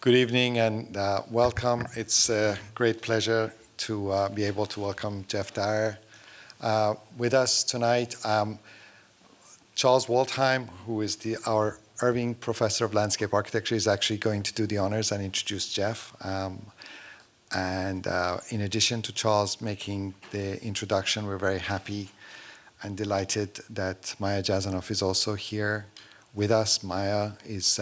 Good evening and welcome. It's a great pleasure to be able to welcome Geoff Dyer with us tonight. Charles Waldheim, who is our Irving Professor of Landscape Architecture, is actually going to do the honors and introduce Geoff. In addition to Charles making the introduction, we're very happy and delighted that Maya Jazanov is also here with us. Maya is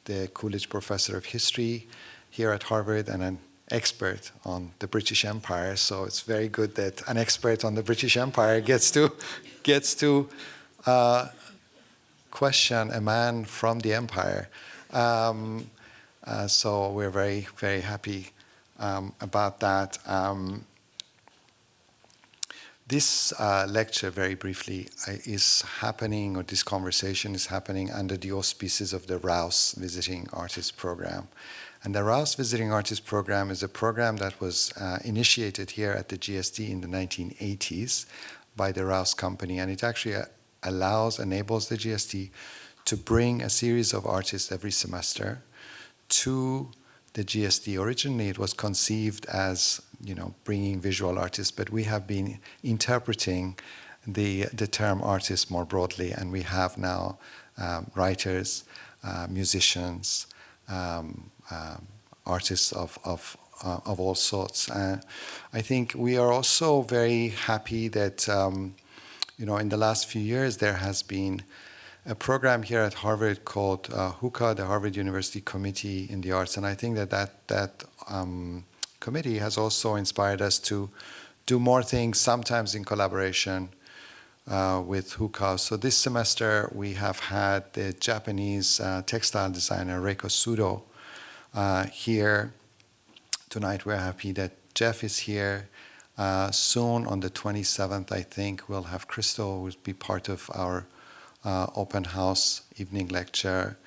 the Coolidge Professor of History here at Harvard and an expert on the British Empire. So it's very good that an expert on the British Empire gets to question a man from the empire. So we're very, very happy about that. This lecture, very briefly, is happening, or this conversation is happening under the auspices of the Rouse Visiting Artist Program. And the Rouse Visiting Artist Program is a program that was initiated here at the GSD in the 1980s by the Rouse Company. And it actually enables the GSD to bring a series of artists every semester to the GSD. Originally, it was conceived as, bringing visual artists, but we have been interpreting the term artist more broadly, and we have now writers, musicians, artists of all sorts. I think we are also very happy that, in the last few years, there has been a program here at Harvard called HUCA, the Harvard University Committee in the Arts. And I think that committee has also inspired us to do more things, sometimes in collaboration with HUCA. So this semester, we have had the Japanese textile designer Reiko Sudo here. Tonight, we're happy that Geoff is here. Soon, on the 27th, I think, we'll have Christo, who will be part of our open house evening lecture.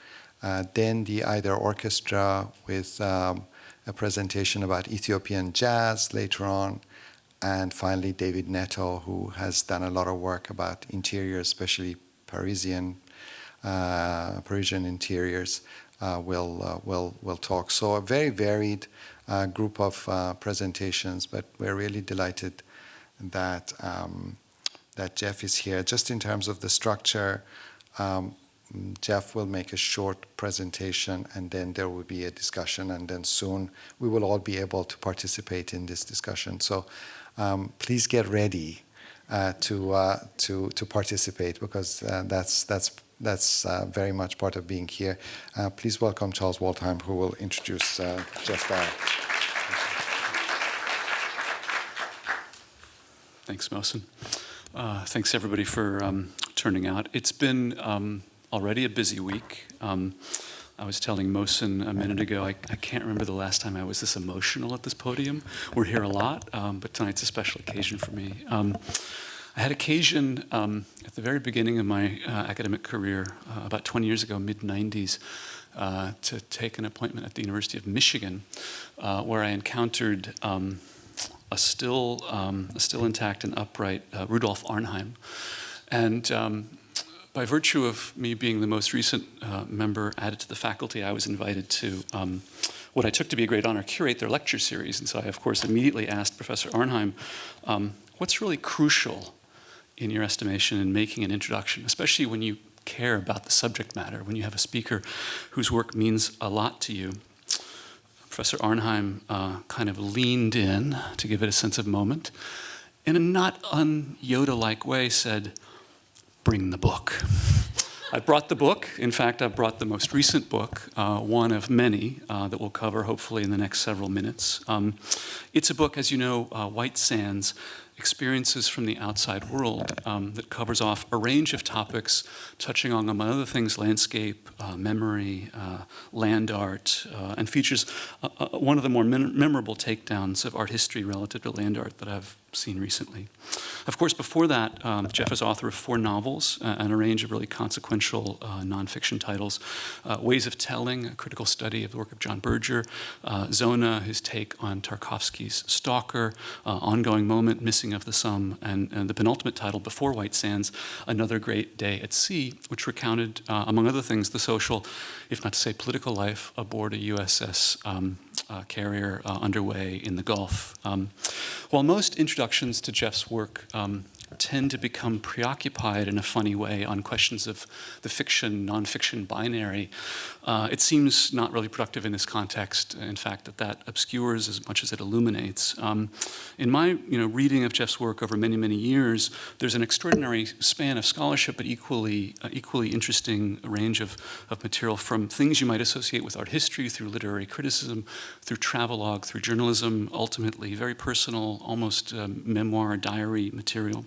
Then the Eider Orchestra with a presentation about Ethiopian jazz later on. And finally, David Netto, who has done a lot of work about interiors, especially Parisian interiors, will talk. So a very varied group of presentations, but we're really delighted that Geoff is here. Just in terms of the structure, Geoff will make a short presentation, and then there will be a discussion, and then soon we will all be able to participate in this discussion. So please get ready to participate, because that's very much part of being here. Please welcome Charles Waldheim, who will introduce Geoff Dyer. Thanks, Mohsen. Thanks, everybody, for turning out. It's been already a busy week. I was telling Mohsen a minute ago, I can't remember the last time I was this emotional at this podium. We're here a lot, but tonight's a special occasion for me. I had occasion at the very beginning of my academic career, about 20 years ago, mid-90s, to take an appointment at the University of Michigan, where I encountered a still intact and upright Rudolf Arnheim. And by virtue of me being the most recent member added to the faculty, I was invited to what I took to be a great honor, curate their lecture series. And so I, of course, immediately asked Professor Arnheim, what's really crucial in your estimation in making an introduction, especially when you care about the subject matter, when you have a speaker whose work means a lot to you? Professor Arnheim kind of leaned in to give it a sense of moment, in a not un-Yoda-like way said, "Bring the book." I brought the book. In fact, I brought the most recent book, one of many that we'll cover hopefully in the next several minutes. It's a book, as you know, White Sands, Experiences from the Outside World, that covers off a range of topics touching on, among other things, landscape, memory, land art, and features one of the more memorable takedowns of art history relative to land art that I've seen recently. Of course, before that, Geoff is author of 4 novels and a range of really consequential nonfiction titles. Ways of Telling, a critical study of the work of John Berger. Zona, his take on Tarkovsky's Stalker. Ongoing Moment, Missing of the Somme. And the penultimate title, Before White Sands, Another Great Day at Sea, which recounted, among other things, the social, if not to say political life aboard a USS carrier underway in the Gulf. While most introductions to Geoff's work tend to become preoccupied in a funny way on questions of the fiction, nonfiction binary, it seems not really productive in this context. In fact, that obscures as much as it illuminates. In my reading of Geoff's work over many, many years, there's an extraordinary span of scholarship, but equally interesting range of material from things you might associate with art history, through literary criticism, through travelogue, through journalism, ultimately very personal, almost memoir, diary material.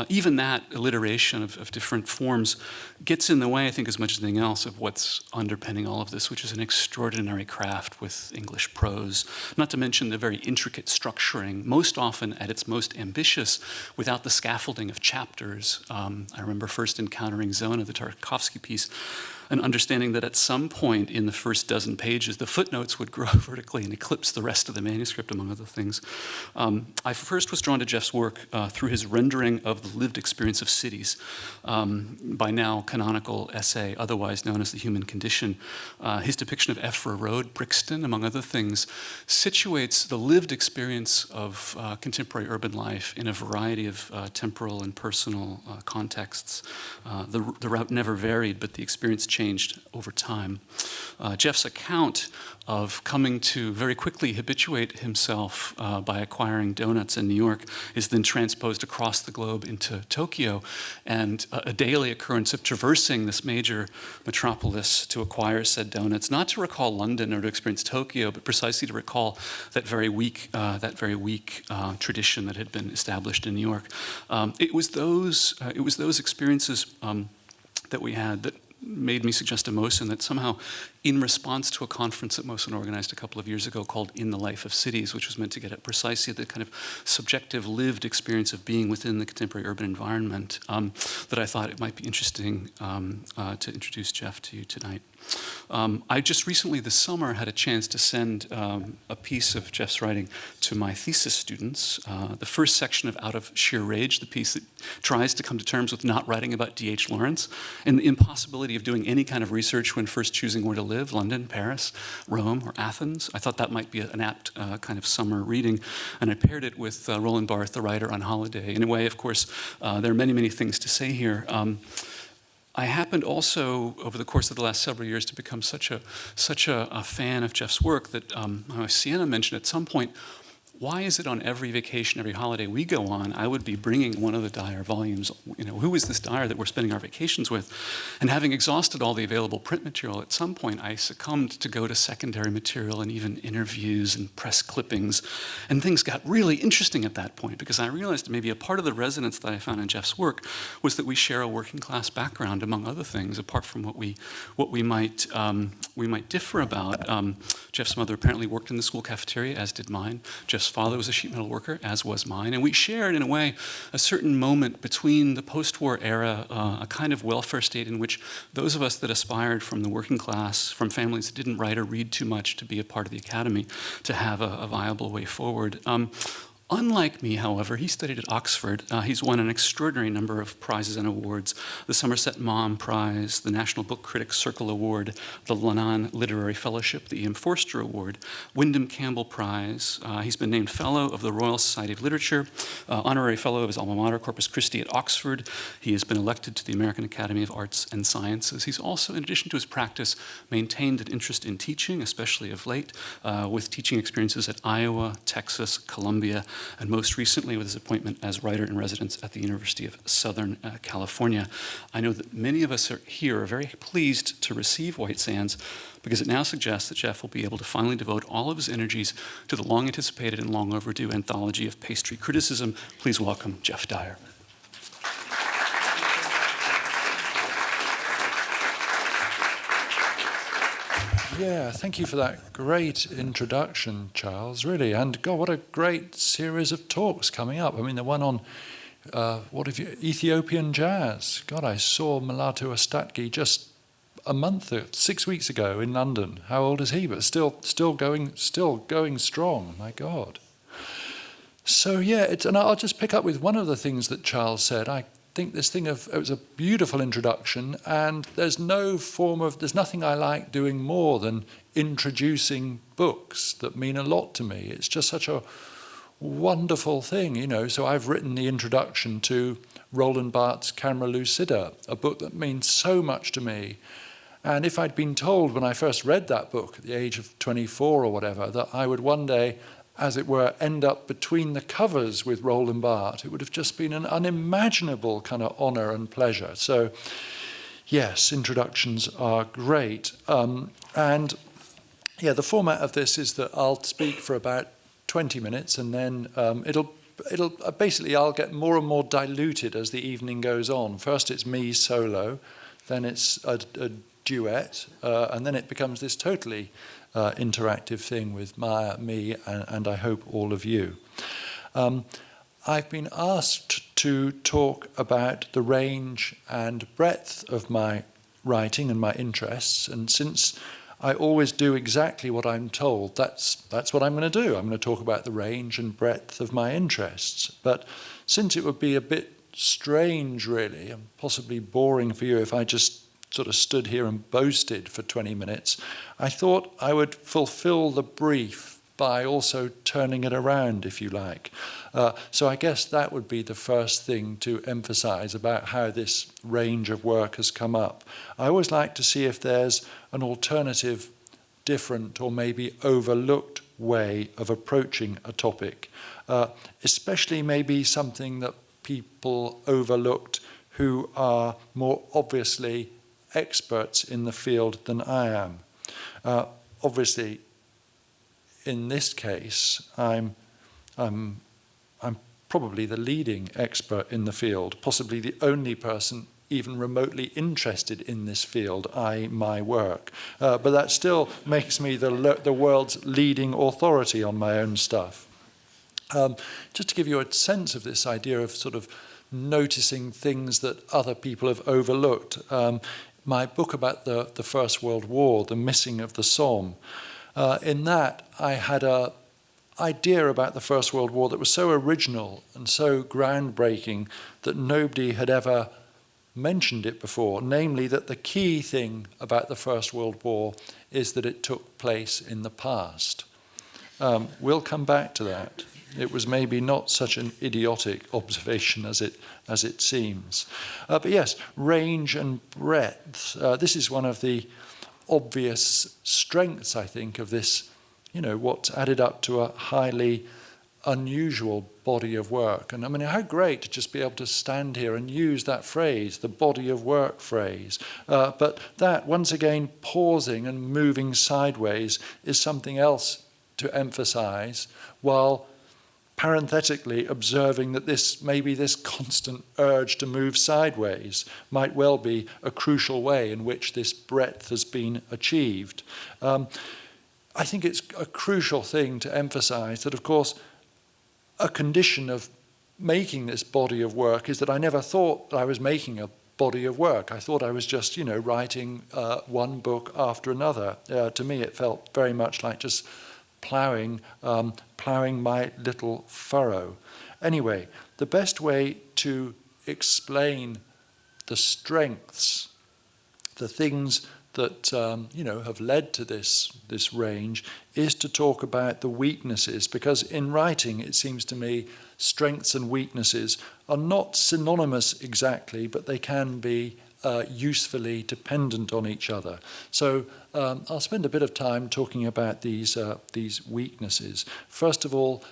Even that alliteration of different forms gets in the way, I think, as much as anything else, of what's underpinning all of this, which is an extraordinary craft with English prose, not to mention the very intricate structuring, most often at its most ambitious, without the scaffolding of chapters. I remember first encountering Zona, the Tarkovsky piece, and understanding that at some point in the first dozen pages, the footnotes would grow vertically and eclipse the rest of the manuscript, among other things. I first was drawn to Geoff's work through his rendering of the lived experience of cities, by now canonical essay, otherwise known as The Human Condition. His depiction of Effra Road, Brixton, among other things, situates the lived experience of contemporary urban life in a variety of temporal and personal contexts. The route never varied, but the experience changed over time. Geoff's account of coming to very quickly habituate himself by acquiring donuts in New York is then transposed across the globe into Tokyo, and a daily occurrence of traversing this major metropolis to acquire said donuts, not to recall London or to experience Tokyo, but precisely to recall that very weak tradition that had been established in New York. It was those experiences that we had that made me suggest to Mohsen that somehow, in response to a conference that Mohsen organized a couple of years ago called In the Life of Cities, which was meant to get at precisely the kind of subjective lived experience of being within the contemporary urban environment, that I thought it might be interesting to introduce Geoff to you tonight. I just recently this summer had a chance to send a piece of Geoff's writing to my thesis students. The first section of Out of Sheer Rage, the piece that tries to come to terms with not writing about D.H. Lawrence and the impossibility of doing any kind of research when first choosing where to live, London, Paris, Rome, or Athens. I thought that might be an apt kind of summer reading, and I paired it with Roland Barthes, the writer on holiday. In a way, of course, there are many, many things to say here. I happened also, over the course of the last several years, to become such a fan of Geoff's work that Sienna mentioned at some point, why is it on every vacation, every holiday we go on, I would be bringing one of the Dyer volumes? Who is this Dyer that we're spending our vacations with? And having exhausted all the available print material, at some point I succumbed to go to secondary material and even interviews and press clippings. And things got really interesting at that point, because I realized maybe a part of the resonance that I found in Geoff's work was that we share a working class background, among other things, apart from what we might differ about. Geoff's mother apparently worked in the school cafeteria, as did mine. Geoff's father was a sheet metal worker, as was mine, and we shared, in a way, a certain moment between the post-war era, a kind of welfare state in which those of us that aspired from the working class, from families that didn't write or read too much to be a part of the academy, to have a viable way forward. Unlike me, however, he studied at Oxford. He's won an extraordinary number of prizes and awards: the Somerset Maugham Prize, the National Book Critics Circle Award, the Lannan Literary Fellowship, the E.M. Forster Award, Wyndham Campbell Prize. He's been named Fellow of the Royal Society of Literature, Honorary Fellow of his alma mater, Corpus Christi at Oxford. He has been elected to the American Academy of Arts and Sciences. He's also, in addition to his practice, maintained an interest in teaching, especially of late, with teaching experiences at Iowa, Texas, Columbia, and most recently with his appointment as writer-in-residence at the University of Southern California. I know that many of us here are very pleased to receive White Sands, because it now suggests that Geoff will be able to finally devote all of his energies to the long-anticipated and long-overdue anthology of pastry criticism. Please welcome Geoff Dyer. Yeah, thank you for that great introduction, Charles, really. And God, what a great series of talks coming up. I mean, the one on what have you? Ethiopian jazz. God, I saw Mulatu Astatke just a month, 6 weeks ago in London. How old is he? But still going strong. My God. So yeah, and I'll just pick up with one of the things that Charles said. I think this thing of, it was a beautiful introduction, and there's nothing I like doing more than introducing books that mean a lot to me. It's just such a wonderful thing, you know. So I've written the introduction to Roland Barthes' Camera Lucida, a book that means so much to me. And if I'd been told when I first read that book at the age of 24 or whatever, that I would one day, as it were, end up between the covers with Roland Barthes, it would have just been an unimaginable kind of honor and pleasure. So yes, introductions are great. And yeah, the format of this is that I'll speak for about 20 minutes, and then it'll basically, I'll get more and more diluted as the evening goes on. First it's me solo, then it's a duet, and then it becomes this totally interactive thing with Maya, me, and I hope all of you. I've been asked to talk about the range and breadth of my writing and my interests, and since I always do exactly what I'm told, that's what I'm going to do. I'm going to talk about the range and breadth of my interests. But since it would be a bit strange, really, and possibly boring for you if I just sort of stood here and boasted for 20 minutes, I thought I would fulfill the brief by also turning it around, if you like. So I guess that would be the first thing to emphasize about how this range of work has come up. I always like to see if there's an alternative, different, or maybe overlooked way of approaching a topic, especially maybe something that people overlooked who are more obviously experts in the field than I am. Obviously, in this case, I'm probably the leading expert in the field, possibly the only person even remotely interested in this field, my work. But that still makes me the world's leading authority on my own stuff. Just to give you a sense of this idea of sort of noticing things that other people have overlooked, my book about the First World War, The Missing of the Somme, in that I had an idea about the First World War that was so original and so groundbreaking that nobody had ever mentioned it before, namely that the key thing about the First World War is that it took place in the past. We'll come back to that. It was maybe not such an idiotic observation as it seems. But yes, range and breadth. This is one of the obvious strengths, I think, of this, you know, what's added up to a highly unusual body of work. And I mean, how great to just be able to stand here and use that phrase, the body of work phrase. But that, once again, pausing and moving sideways is something else to emphasize, while parenthetically observing that this constant urge to move sideways might well be a crucial way in which this breadth has been achieved. I think it's a crucial thing to emphasize that, of course, a condition of making this body of work is that I never thought that I was making a body of work. I thought I was just, you know, writing one book after another. To me, it felt very much like just ploughing my little furrow. Anyway, the best way to explain the strengths, the things that have led to this range, is to talk about the weaknesses, because in writing it seems to me strengths and weaknesses are not synonymous exactly, but they can be usefully dependent on each other. So I'll spend a bit of time talking about these weaknesses. First of all,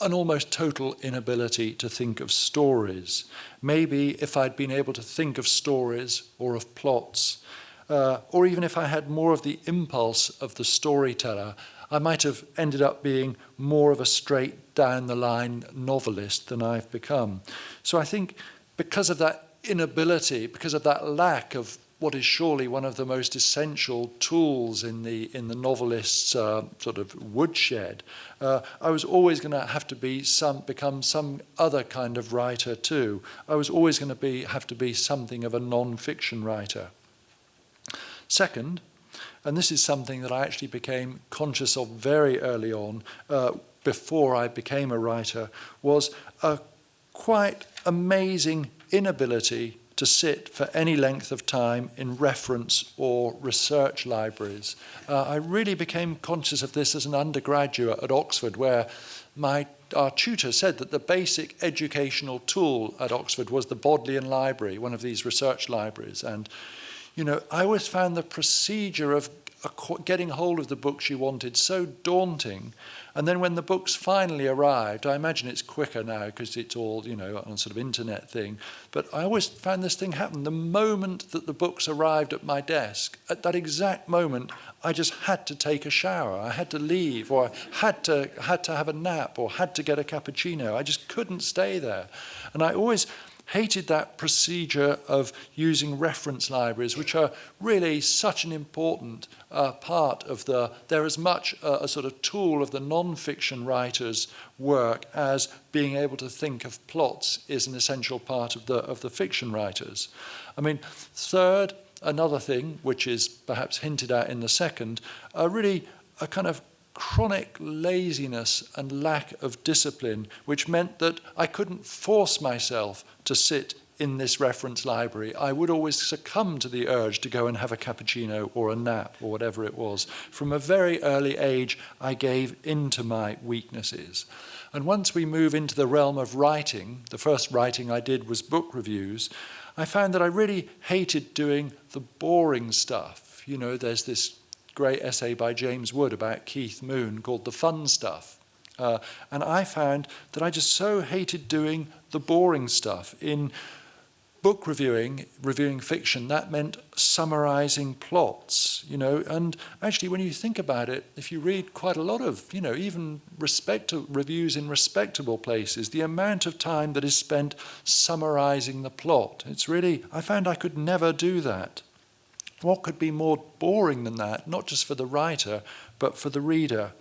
an almost total inability to think of stories. Maybe if I'd been able to think of stories or of plots, or even if I had more of the impulse of the storyteller, I might have ended up being more of a straight down the line novelist than I've become. So I think because of that inability, because of that lack of what is surely one of the most essential tools in the novelist's sort of woodshed, I was always going to have to become some other kind of writer too. I was always going to have to be something of a non-fiction writer. Second, and this is something that I actually became conscious of very early on, before I became a writer, was a quite amazing inability to sit for any length of time in reference or research libraries. I really became conscious of this as an undergraduate at Oxford, where our tutor said that the basic educational tool at Oxford was the Bodleian Library, one of these research libraries. And, you know, I always found the procedure of getting hold of the books you wanted so daunting. And then when the books finally arrived, I imagine it's quicker now because it's all, you know, on sort of internet thing. But I always found this thing happen. The moment that the books arrived at my desk, at that exact moment, I just had to take a shower. I had to leave, or I had to have a nap, or had to get a cappuccino. I just couldn't stay there. And I always hated that procedure of using reference libraries, which are really such an important part of they're as much a sort of tool of the non-fiction writer's work as being able to think of plots is an essential part of the fiction writers. I mean, third, another thing, which is perhaps hinted at in the second, really a kind of chronic laziness and lack of discipline, which meant that I couldn't force myself to sit in this reference library. I would always succumb to the urge to go and have a cappuccino or a nap or whatever it was. From a very early age, I gave into my weaknesses. And once we move into the realm of writing, the first writing I did was book reviews, I found that I really hated doing the boring stuff. You know, there's this great essay by James Wood about Keith Moon called The Fun Stuff. And I found that I just so hated doing the boring stuff. In book reviewing fiction, that meant summarizing plots, you know, and actually when you think about it, if you read quite a lot of, you know, even reviews in respectable places, the amount of time that is spent summarizing the plot, it's really, I found I could never do that. What could be more boring than that, not just for the writer, but for the reader?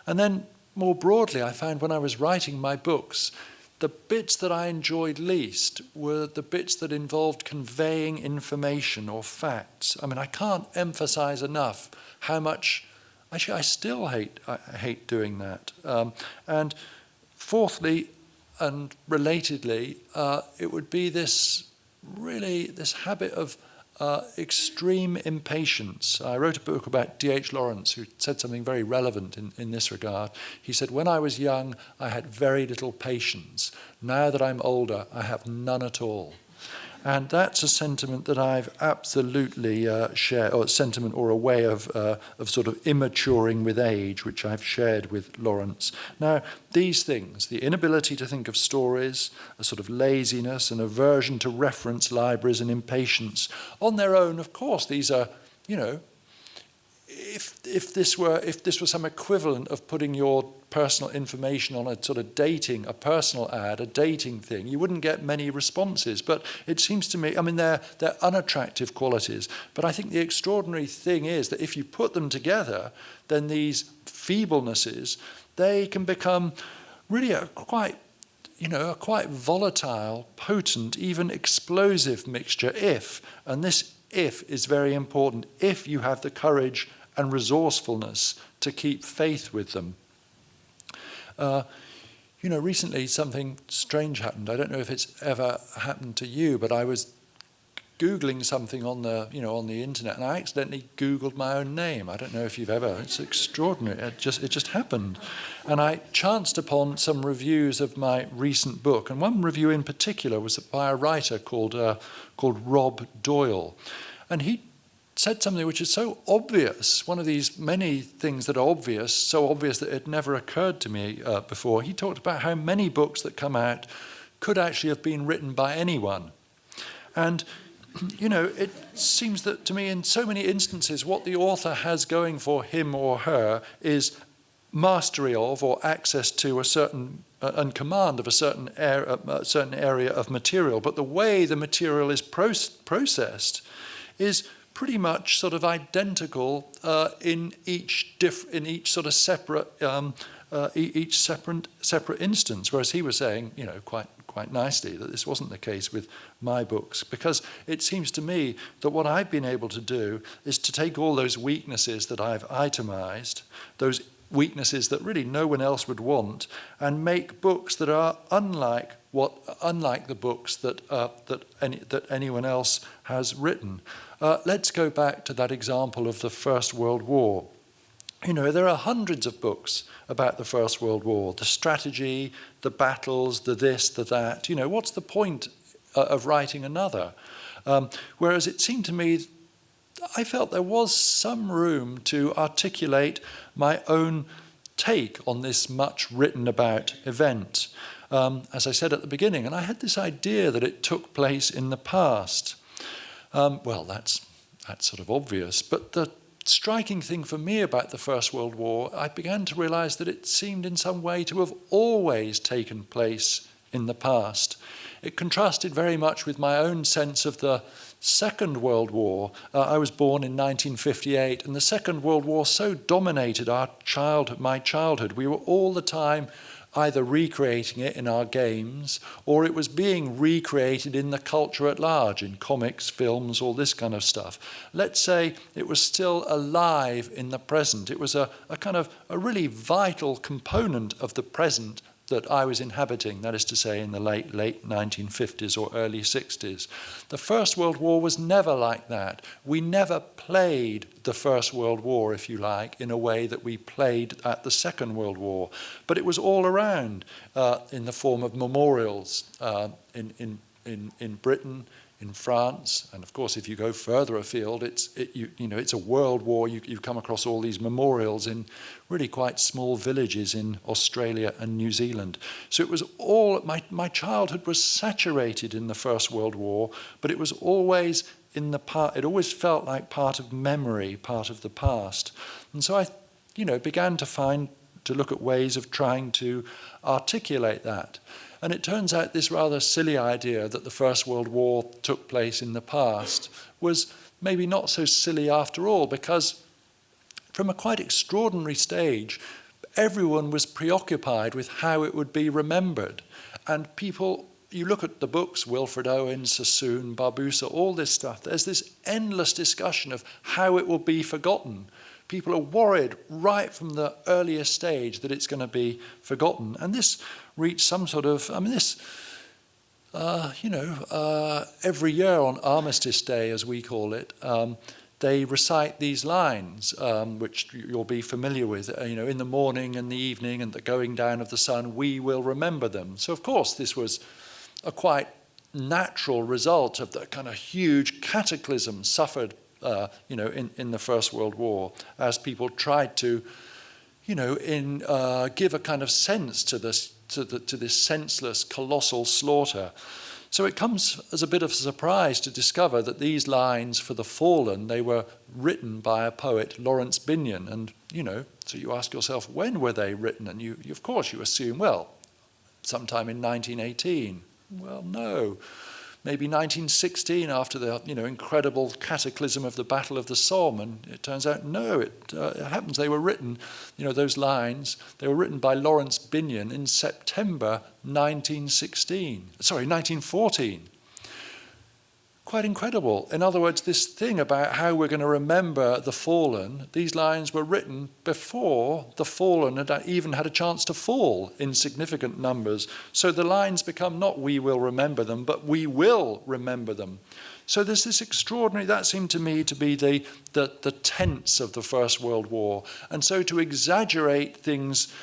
And then more broadly, I found when I was writing my books, the bits that I enjoyed least were the bits that involved conveying information or facts. I mean, I can't emphasize enough how much, actually I still hate doing that. And fourthly, and relatedly, it would be this habit of extreme impatience. I wrote a book about D.H. Lawrence, who said something very relevant in this regard. He said, when I was young, I had very little patience. Now that I'm older, I have none at all. And that's a sentiment that I've absolutely shared, or a sentiment or a way of sort of immaturing with age, which I've shared with Lawrence. Now, these things, the inability to think of stories, a sort of laziness, an aversion to reference libraries, and impatience, on their own, of course, these are, you know, if this were some equivalent of putting your personal information on a sort of a personal ad, a dating thing, you wouldn't get many responses. But it seems to me, I mean, they're unattractive qualities. But I think the extraordinary thing is that if you put them together, then these feeblenesses, they can become really a quite volatile, potent, even explosive mixture and this if is very important, if you have the courage and resourcefulness to keep faith with them. You know, recently something strange happened. I don't know if it's ever happened to you, but I was Googling something on the internet, and I accidentally Googled my own name. I don't know if you've ever. It's extraordinary. It just happened, and I chanced upon some reviews of my recent book, and one review in particular was by a writer called Rob Doyle, and he said something which is so obvious, one of these many things that are obvious, so obvious that it never occurred to me before. He talked about how many books that come out could actually have been written by anyone. And, you know, it seems that to me in so many instances what the author has going for him or her is mastery of or access to a certain and command of a certain area of material. But the way the material is processed is pretty much sort of identical in each sort of separate instance. Whereas he was saying, quite nicely, that this wasn't the case with my books, because it seems to me that what I've been able to do is to take all those weaknesses that I've itemized, those weaknesses that really no one else would want, and make books that are unlike the books that anyone else has written. Let's go back to that example of the First World War. There are hundreds of books about the First World War, the strategy, the battles, the this, the that. What's the point of writing another? Whereas it seemed to me, I felt there was some room to articulate my own take on this much written about event. As I said at the beginning, and I had this idea that it took place in the past. Well, that's sort of obvious, but the striking thing for me about the First World War, I began to realize that it seemed in some way to have always taken place in the past. It contrasted very much with my own sense of the Second World War. I was born in 1958, and the Second World War so dominated my childhood. We were all the time either recreating it in our games, or it was being recreated in the culture at large, in comics, films, all this kind of stuff. Let's say it was still alive in the present. It was a kind of a really vital component of the present that I was inhabiting, that is to say in the late 1950s or early 60s. The First World War was never like that. We never played the First World War, if you like, in a way that we played at the Second World War. But it was all around in the form of memorials in Britain, in France, and of course, if you go further afield, it's a world war. You come across all these memorials in really quite small villages in Australia and New Zealand. So it was all my childhood was saturated in the First World War, but it was always in the part. It always felt like part of memory, part of the past, and so I, began to look at ways of trying to articulate that. And it turns out this rather silly idea that the First World War took place in the past was maybe not so silly after all, because from a quite extraordinary stage, everyone was preoccupied with how it would be remembered. And people, you look at the books, Wilfred Owen, Sassoon, Barbusa, all this stuff, there's this endless discussion of how it will be forgotten. People are worried right from the earliest stage that it's going to be forgotten. And this reached some sort of, every year on Armistice Day, as we call it, they recite these lines, which you'll be familiar with, in the morning and the evening and the going down of the sun, we will remember them. So, of course, this was a quite natural result of the kind of huge cataclysm suffered in the First World War, as people tried to, give a kind of sense to this senseless, colossal slaughter. So it comes as a bit of a surprise to discover that these lines for the fallen, they were written by a poet, Lawrence Binyon, and so you ask yourself, when were they written? And you of course you assume, well, sometime in 1918. Well, no. Maybe 1916, after the incredible cataclysm of the Battle of the Somme, and it turns out no, it happens they were written, those lines, they were written by Lawrence Binyon in September 1914. Quite incredible. In other words, this thing about how we're going to remember the fallen, these lines were written before the fallen had even had a chance to fall in significant numbers. So the lines become not we will remember them, but we will remember them. So there's this extraordinary, that seemed to me to be the tense of the First World War. And so to exaggerate things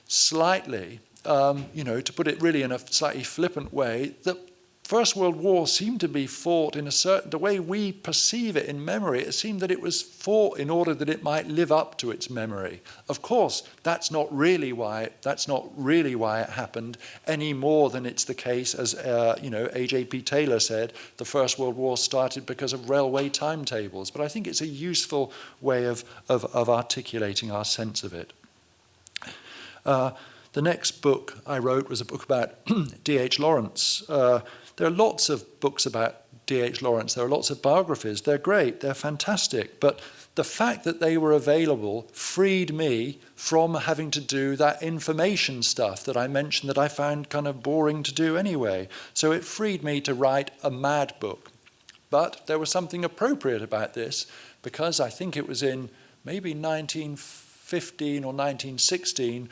slightly, to put it really in a slightly flippant way, the First World War seemed to be fought in the way we perceive it in memory. It seemed that it was fought in order that it might live up to its memory. Of course, that's not really why it happened, any more than it's the case, as A.J.P. Taylor said, the First World War started because of railway timetables. But I think it's a useful way of articulating our sense of it. The next book I wrote was a book about D.H. Lawrence. There are lots of books about D.H. Lawrence. There are lots of biographies. They're great. They're fantastic. But the fact that they were available freed me from having to do that information stuff that I mentioned that I found kind of boring to do anyway. So it freed me to write a mad book. But there was something appropriate about this, because I think it was in maybe 1915 or 1916,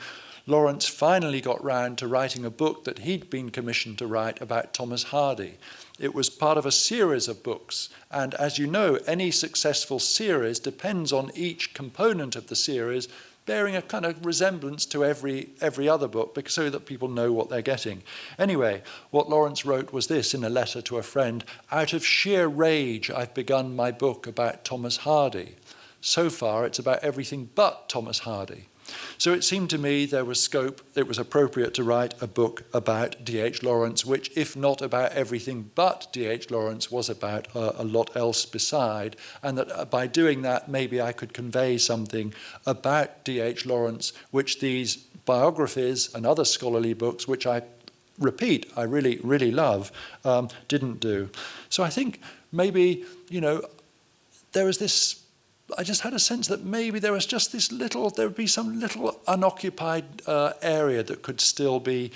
Lawrence finally got round to writing a book that he'd been commissioned to write about Thomas Hardy. It was part of a series of books, and as you know, any successful series depends on each component of the series bearing a kind of resemblance to every other book, so that people know what they're getting. Anyway, what Lawrence wrote was this in a letter to a friend: "Out of sheer rage, I've begun my book about Thomas Hardy. So far, it's about everything but Thomas Hardy." So it seemed to me there was scope, it was appropriate to write a book about D.H. Lawrence, which, if not about everything but D.H. Lawrence, was about a lot else beside, and that by doing that, maybe I could convey something about D.H. Lawrence, which these biographies and other scholarly books, which I repeat, I really, really love, didn't do. So I think maybe, there was this, I just had a sense that maybe there was just this little, there would be some little unoccupied area that could still be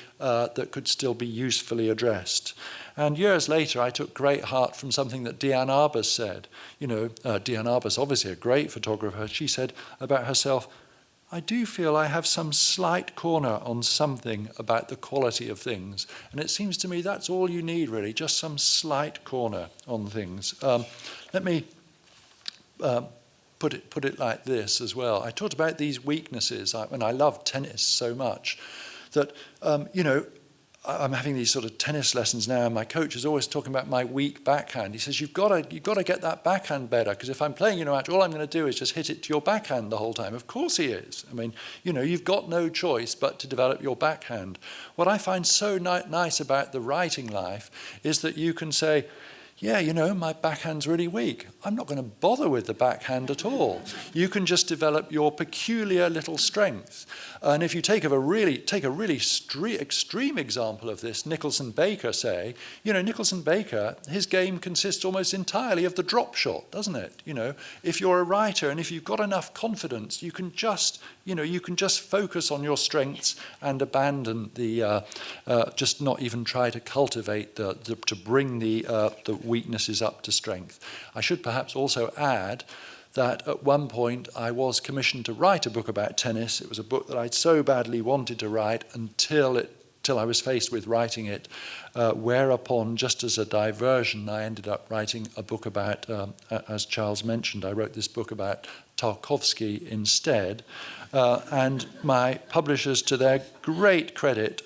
usefully addressed. And years later, I took great heart from something that Diane Arbus said. Diane Arbus, obviously a great photographer, she said about herself, "I do feel I have some slight corner on something about the quality of things." And it seems to me that's all you need, really, just some slight corner on things. Let me put it like this as well. I talked about these weaknesses, and I love tennis so much that, I'm having these sort of tennis lessons now, and my coach is always talking about my weak backhand. He says, you've got to get that backhand better, because if I'm playing you a match, all I'm going to do is just hit it to your backhand the whole time. Of course he is. I mean, you've got no choice but to develop your backhand. What I find so nice about the writing life is that you can say, yeah, my backhand's really weak. I'm not going to bother with the backhand at all. You can just develop your peculiar little strength. And if you take a really extreme example of this, Nicholson Baker, say, Nicholson Baker, his game consists almost entirely of the drop shot, doesn't it? If you're a writer and if you've got enough confidence, you can just focus on your strengths and abandon just not even try to cultivate to bring the weaknesses up to strength. I should perhaps also add that at one point I was commissioned to write a book about tennis. It was a book that I'd so badly wanted to write until I was faced with writing it, whereupon, just as a diversion, I ended up writing a book about, as Charles mentioned, I wrote this book about Tarkovsky instead, and my publishers, to their great credit,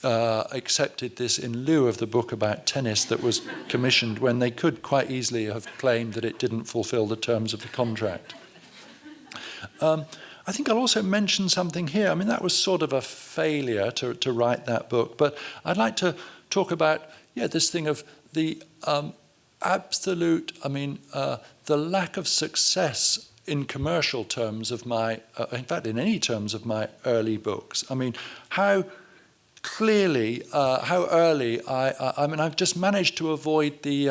accepted this in lieu of the book about tennis that was commissioned, when they could quite easily have claimed that it didn't fulfill the terms of the contract. I think I'll also mention something here. I mean, that was sort of a failure to write that book, but I'd like to talk about, this thing of the absolute, the lack of success in commercial terms of my, in fact, in any terms of my early books. I mean, how clearly, how early I've just managed to avoid the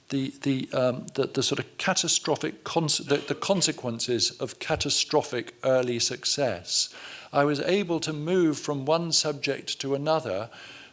sort of catastrophic the consequences of catastrophic early success. I was able to move from one subject to another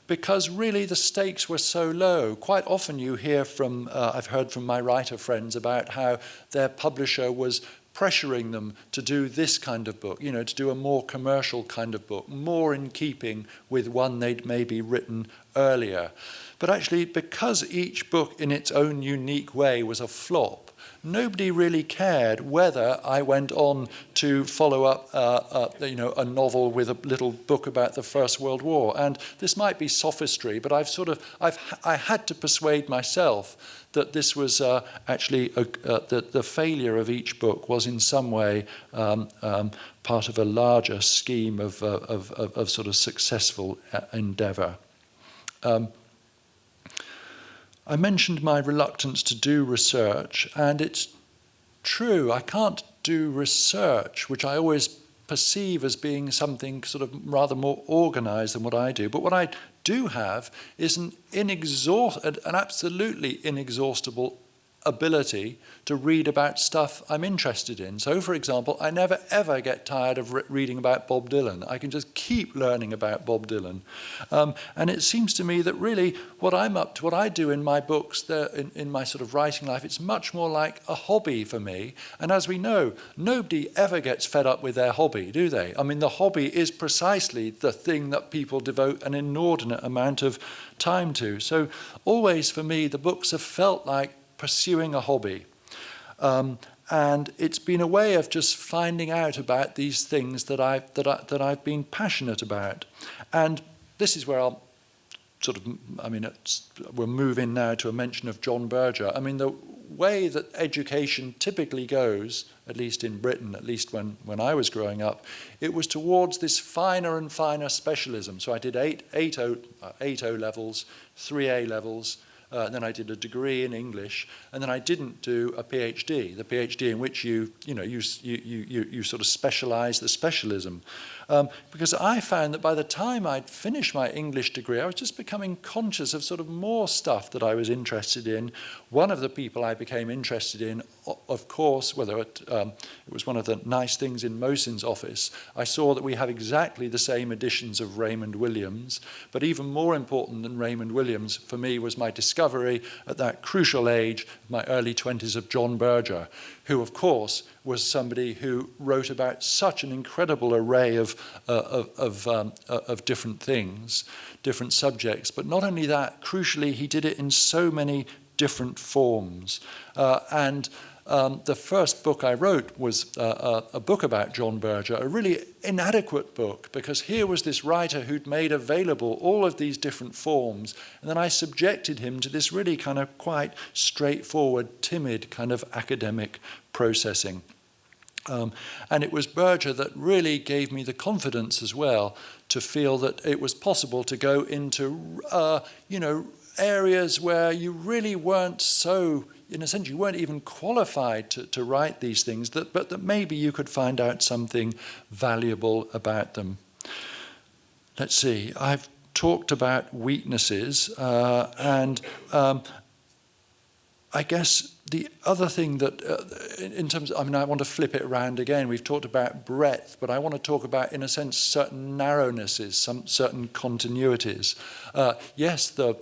because really the stakes were so low. Quite often you hear from, I've heard from my writer friends about how their publisher was pressuring them to do this kind of book, to do a more commercial kind of book, more in keeping with one they'd maybe written earlier. But actually, because each book in its own unique way was a flop, nobody really cared whether I went on to follow up a novel with a little book about the First World War. And this might be sophistry, but I had to persuade myself that this was actually that the failure of each book was in some way part of a larger scheme of sort of successful endeavour. I mentioned my reluctance to do research, and it's true, I can't do research, which I always perceive as being something sort of rather more organised than what I do. But what I do have is an absolutely inexhaustible ability to read about stuff I'm interested in. So, for example, I never ever get tired of reading about Bob Dylan. I can just keep learning about Bob Dylan. And it seems to me that really what I'm up to, what I do in my books, in my sort of writing life, it's much more like a hobby for me. And as we know, nobody ever gets fed up with their hobby, do they? I mean, the hobby is precisely the thing that people devote an inordinate amount of time to. So always for me, the books have felt like pursuing a hobby. And it's been a way of just finding out about these things that I've been passionate about. And this is where I'll we'll move in now to a mention of John Berger. I mean, the way that education typically goes, at least in Britain, at least when I was growing up, it was towards this finer and finer specialism. So I did eight O levels, 3 A levels, then I did a degree in English, and then I didn't do a PhD, the PhD in which you sort of specialize the specialism. Because I found that by the time I'd finished my English degree, I was just becoming conscious of sort of more stuff that I was interested in. One of the people I became interested in, of course, whether it was one of the nice things in Mosin's office, I saw that we have exactly the same editions of Raymond Williams, but even more important than Raymond Williams for me was my discovery at that crucial age, my early 20s, of John Berger, who, of course, was somebody who wrote about such an incredible array of different things, different subjects. But not only that, crucially, he did it in so many different forms. The first book I wrote was a book about John Berger, a really inadequate book, because here was this writer who'd made available all of these different forms, and then I subjected him to this really kind of quite straightforward, timid kind of academic processing. And it was Berger that really gave me the confidence as well to feel that it was possible to go into, areas where you really weren't so, in a sense, you weren't even qualified to write these things, but that maybe you could find out something valuable about them. Let's see, I've talked about weaknesses, and I guess the other thing that, in terms of, I want to flip it around again. We've talked about breadth, but I want to talk about, in a sense, certain narrownesses, some certain continuities. Yes, the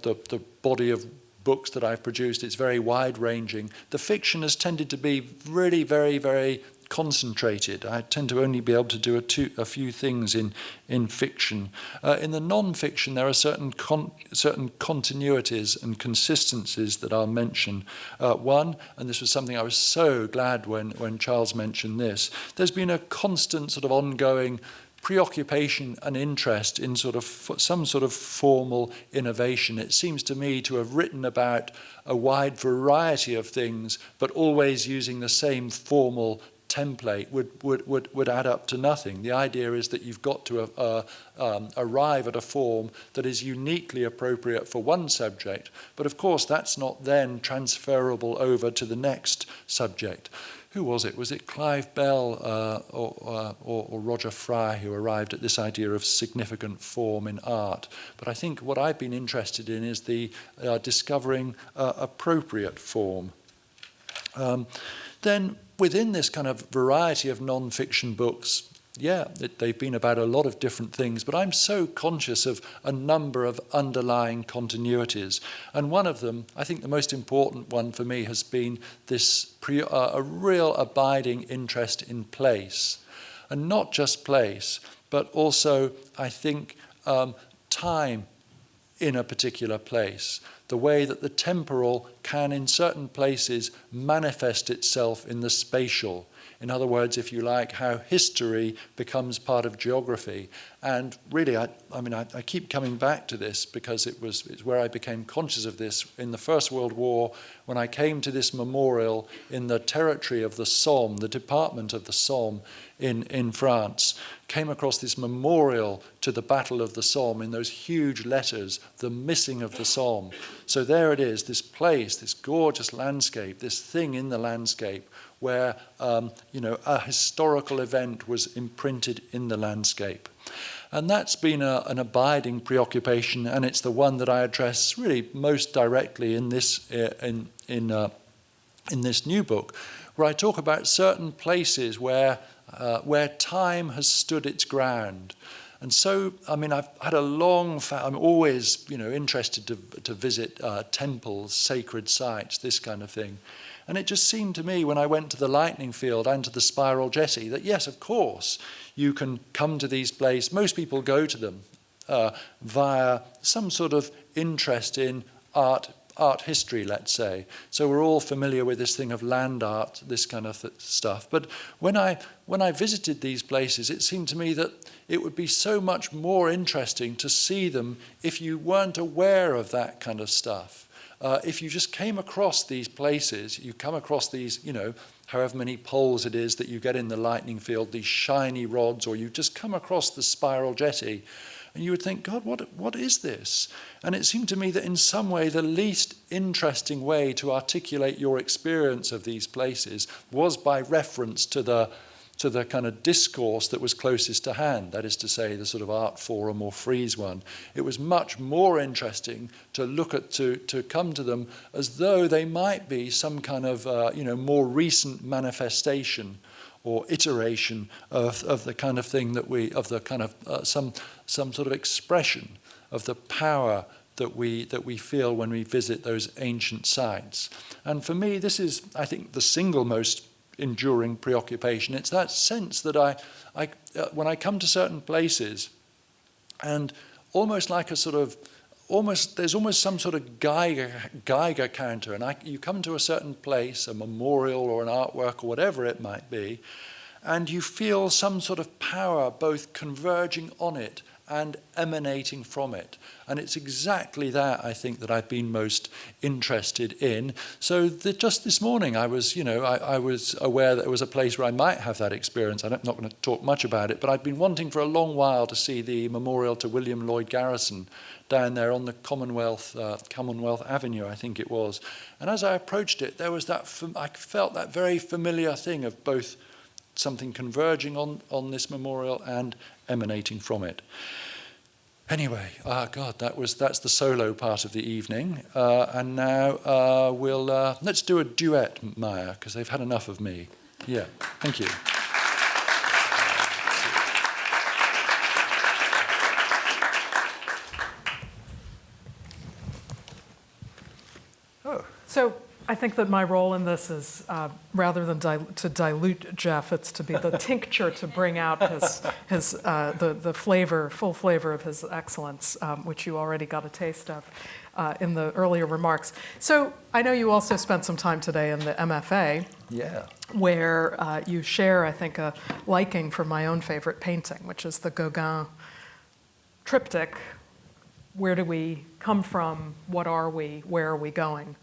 body of books that I've produced, it's very wide-ranging. The fiction has tended to be really very, very concentrated. I tend to only be able to do a few things in fiction. In the non-fiction, there are certain continuities and consistencies that I'll mention. One, and this was something I was so glad when Charles mentioned this, there's been a constant sort of ongoing preoccupation and interest in some sort of formal innovation. It seems to me to have written about a wide variety of things, but always using the same formal template would add up to nothing. The idea is that you've got to arrive at a form that is uniquely appropriate for one subject, but of course that's not then transferable over to the next subject. Who was it? Was it Clive Bell or Roger Fry who arrived at this idea of significant form in art? But I think what I've been interested in is the discovering appropriate form. Then within this kind of variety of non-fiction books, they've been about a lot of different things, but I'm so conscious of a number of underlying continuities. And one of them, I think the most important one for me, has been this a real abiding interest in place. And not just place, but also, I think, time in a particular place. The way that the temporal can, in certain places, manifest itself in the spatial. In other words, if you like, how history becomes part of geography. And really, I keep coming back to this because it's where I became conscious of this in the First World War, when I came to this memorial in the territory of the Somme, the department of the Somme in France, came across this memorial to the Battle of the Somme in those huge letters, the missing of the Somme. So there it is, this place, this gorgeous landscape, this thing in the landscape, where a historical event was imprinted in the landscape. And that's been an abiding preoccupation, and it's the one that I address really most directly in this in this new book, where I talk about certain places where time has stood its ground. And so, I mean, I've had a I'm always, interested to visit temples, sacred sites, this kind of thing. And it just seemed to me when I went to the lightning field and to the spiral jetty that, yes, of course, you can come to these places. Most people go to them via some sort of interest in art history, let's say. So we're all familiar with this thing of land art, this kind of stuff. But when I visited these places, it seemed to me that it would be so much more interesting to see them if you weren't aware of that kind of stuff. If you just came across these places, you come across these, however many poles it is that you get in the lightning field, these shiny rods, or you just come across the spiral jetty, and you would think, God, what is this? And it seemed to me that in some way the least interesting way to articulate your experience of these places was by reference to the kind of discourse that was closest to hand, that is to say, the sort of art forum or frieze one. It was much more interesting to look at, to come to them as though they might be some kind of, more recent manifestation or iteration of the kind of thing of the kind of some sort of expression of the power that we feel when we visit those ancient sites. And for me, this is, I think, the single most enduring preoccupation. It's that sense that I when I come to certain places, and almost like a sort of there's almost some sort of Geiger counter, and you come to a certain place, a memorial or an artwork or whatever it might be, and you feel some sort of power both converging on it and emanating from it. And it's exactly that, I think, that I've been most interested in. So just this morning, I was aware that there was a place where I might have that experience. I'm not going to talk much about it, but I've been wanting for a long while to see the memorial to William Lloyd Garrison down there on the Commonwealth Avenue, I think it was. And as I approached it, there was I felt that very familiar thing of both something converging on this memorial and emanating from it. Anyway, that's the solo part of the evening. And now let's do a duet, Maya, because they've had enough of me. Yeah, thank you. So I think that my role in this is, rather than to dilute Geoff, it's to be the tincture to bring out the flavor, full flavor of his excellence, which you already got a taste of in the earlier remarks. So I know you also spent some time today in the MFA, yeah, where you share, I think, a liking for my own favorite painting, which is the Gauguin triptych. Where do we come from? What are we? Where are we going?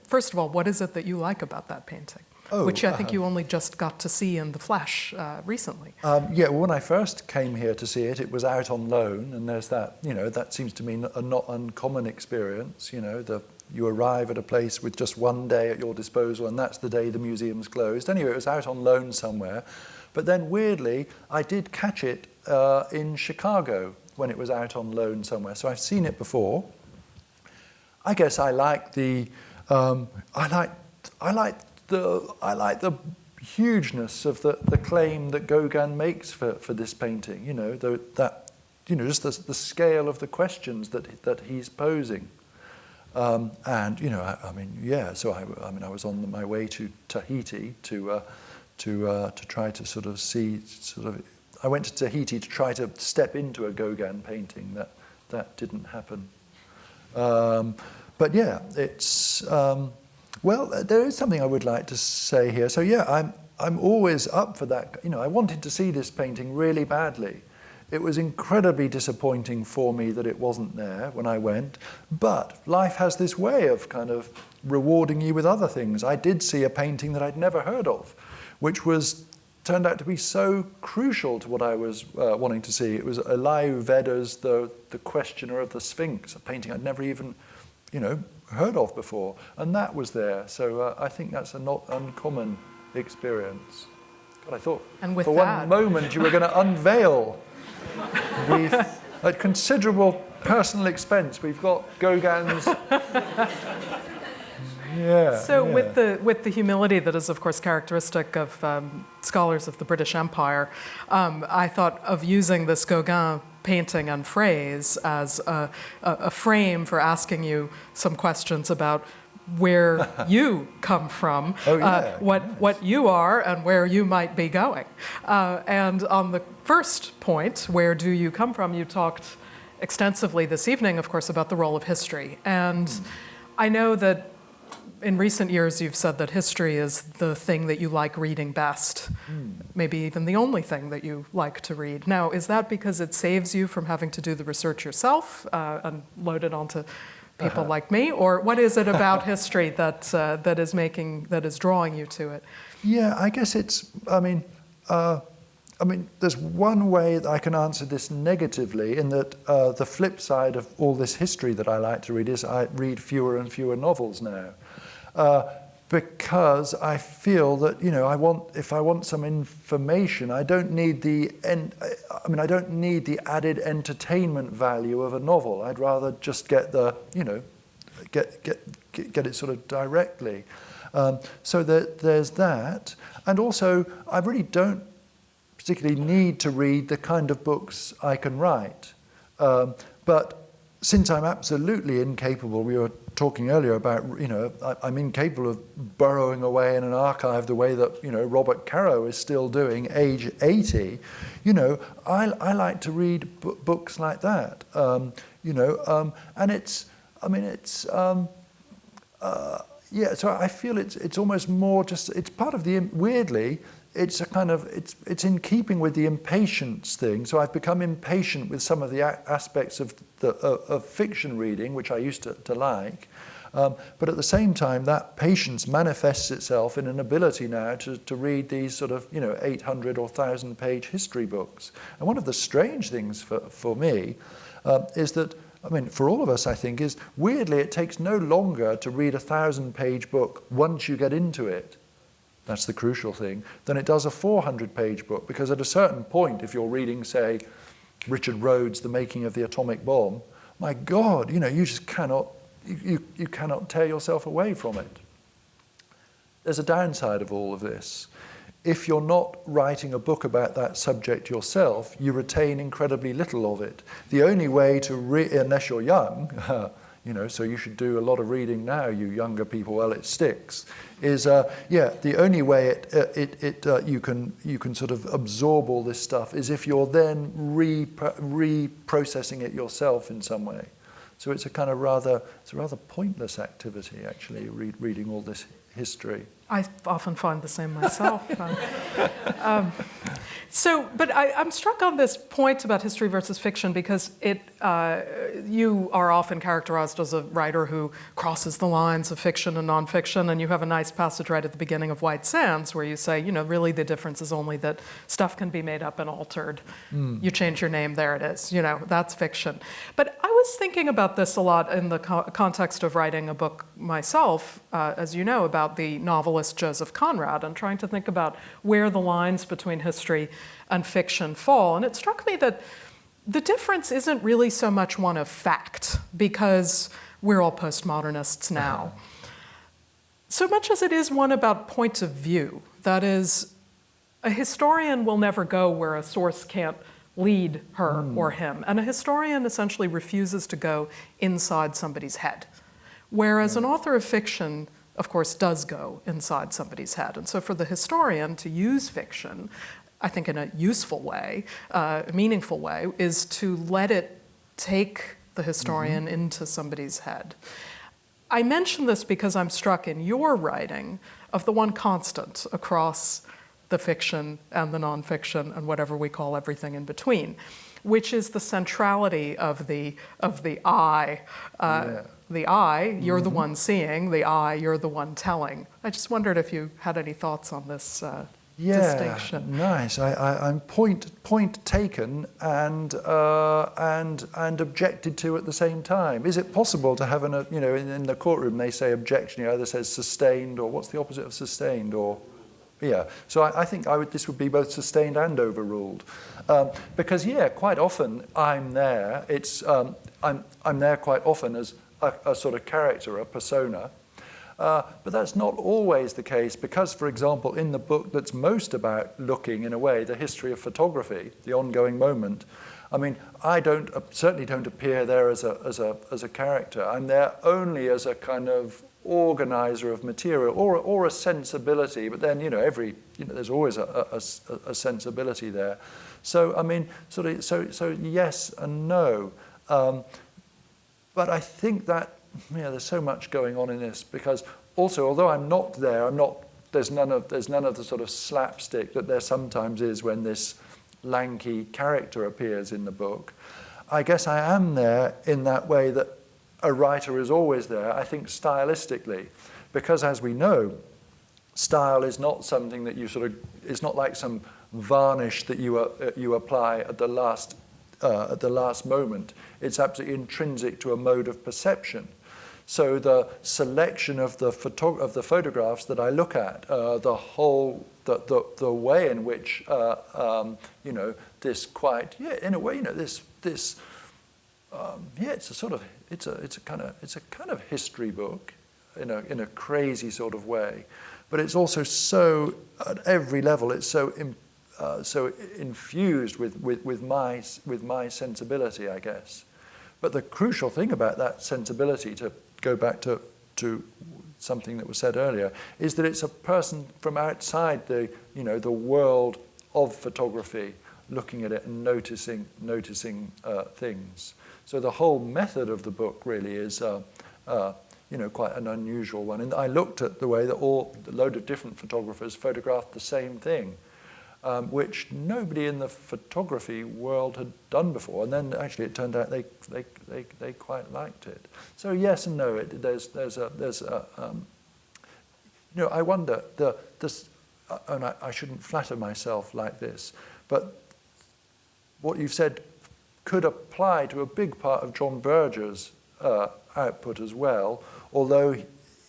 First of all, what is it that you like about that painting? Which I think you only just got to see in the flesh recently. When I first came here to see it, it was out on loan, and there's that, that seems to me a not uncommon experience. You arrive at a place with just one day at your disposal, and that's the day the museum's closed. Anyway, it was out on loan somewhere. But then, weirdly, I did catch it in Chicago when it was out on loan somewhere. So I've seen it before. I guess I like the hugeness of the claim that Gauguin makes for this painting. Just the scale of the questions that he's posing. So I was on my way to Tahiti to try to sort of see I went to Tahiti to try to step into a Gauguin painting. That didn't happen. But yeah, it's there is something I would like to say here. So yeah, I'm always up for that. I wanted to see this painting really badly. It was incredibly disappointing for me that it wasn't there when I went. But life has this way of kind of rewarding you with other things. I did see a painting that I'd never heard of, which turned out to be so crucial to what I was wanting to see. It was Elihu Vedder's The Questioner of the Sphinx, a painting I'd never even heard of before, and that was there. So I think that's a not uncommon experience. God, I thought and with for one moment you were going to unveil. At considerable personal expense, we've got Gauguin's. With the humility that is, of course, characteristic of scholars of the British Empire, I thought of using this Gauguin painting and phrase as a frame for asking you some questions about where you come from, what you are, and where you might be going. And on the first point, where do you come from, you talked extensively this evening, of course, about the role of history. And I know that in recent years you've said that history is the thing that you like reading best, maybe even the only thing that you like to read. Now, is that because it saves you from having to do the research yourself and load it onto people like me, or what is it about history that is drawing you to it? Yeah, I guess it's. I mean, there's one way that I can answer this negatively, in that the flip side of all this history that I like to read is I read fewer and fewer novels now, because I feel that if I want some information, I don't need the added entertainment value of a novel. I'd rather just get the get it sort of directly. So that there's that, and also I really don't particularly need to read the kind of books I can write. But since I'm absolutely incapable, we were talking earlier about, I'm incapable of burrowing away in an archive the way that, Robert Caro is still doing, age 80. I like to read books like that. And so I feel it's almost more just, it's part of the, weirdly, it's a kind of, it's in keeping with the impatience thing. So I've become impatient with some of the aspects of fiction reading, which I used to like. But at the same time, that patience manifests itself in an ability now to read these sort of, 800 or 1,000 page history books. And one of the strange things for me is that, for all of us, I think, is weirdly it takes no longer to read a 1,000-page book once you get into it. That's the crucial thing, than it does a 400-page book. Because at a certain point, if you're reading, say, Richard Rhodes' The Making of the Atomic Bomb, my God, you just cannot, you cannot tear yourself away from it. There's a downside of all of this. If you're not writing a book about that subject yourself, you retain incredibly little of it. The only way to unless you're young, so you should do a lot of reading now, you younger people, while it sticks, is the only way you can sort of absorb all this stuff is if you're then reprocessing it yourself in some way. So it's a rather pointless activity, actually, reading all this history. I often find the same myself. But I'm struck on this point about history versus fiction because you are often characterized as a writer who crosses the lines of fiction and nonfiction, and you have a nice passage right at the beginning of White Sands where you say, really the difference is only that stuff can be made up and altered. You change your name, there it is. That's fiction. But I was thinking about this a lot in the context of writing a book myself, as you know, about the novelist Joseph Conrad, and trying to think about where the lines between history and fiction fall. And it struck me that the difference isn't really so much one of fact, because we're all postmodernists now, so much as it is one about point of view. That is, a historian will never go where a source can't lead her or him, and a historian essentially refuses to go inside somebody's head. Whereas an author of fiction, of course, does go inside somebody's head. And so for the historian to use fiction, I think in a useful way, a meaningful way, is to let it take the historian into somebody's head. I mention this because I'm struck in your writing of the one constant across the fiction and the nonfiction and whatever we call everything in between, which is the centrality of the I. The I, you're the one seeing. The I, you're the one telling. I just wondered if you had any thoughts on this distinction. Nice. I'm point taken and objected to at the same time. Is it possible to have in the courtroom they say objection, it either says sustained or what's the opposite of sustained or yeah. So I think this would be both sustained and overruled, because quite often I'm there. I'm there quite often as a sort of character, a persona. But that's not always the case because, for example, in the book that's most about looking, in a way, the history of photography, the ongoing moment, I mean, I certainly don't appear there as a character. I'm there only as a kind of organizer of material or a sensibility. But then, there's always a sensibility there. So I mean, so yes and no. But I think that there's so much going on in this because also, although I'm not there, there's none of the sort of slapstick that there sometimes is when this lanky character appears in the book. I guess I am there in that way that a writer is always there, I think stylistically, because as we know, style is not something that it's not like some varnish that you apply at the last moment. It's absolutely intrinsic to a mode of perception. So the selection of the photographs that I look at, the way in which this quite in a way it's a kind of history book in a crazy sort of way, but it's also so at every level it's so infused with my sensibility, I guess. But the crucial thing about that sensibility, to go back to something that was said earlier, is that it's a person from outside the world of photography looking at it and noticing things. So the whole method of the book really is quite an unusual one. And I looked at the way that a load of different photographers photographed the same thing, which nobody in the photography world had done before. And then actually it turned out they quite liked it. So yes and no. I wonder and I shouldn't flatter myself like this, but what you've said could apply to a big part of John Berger's output as well, although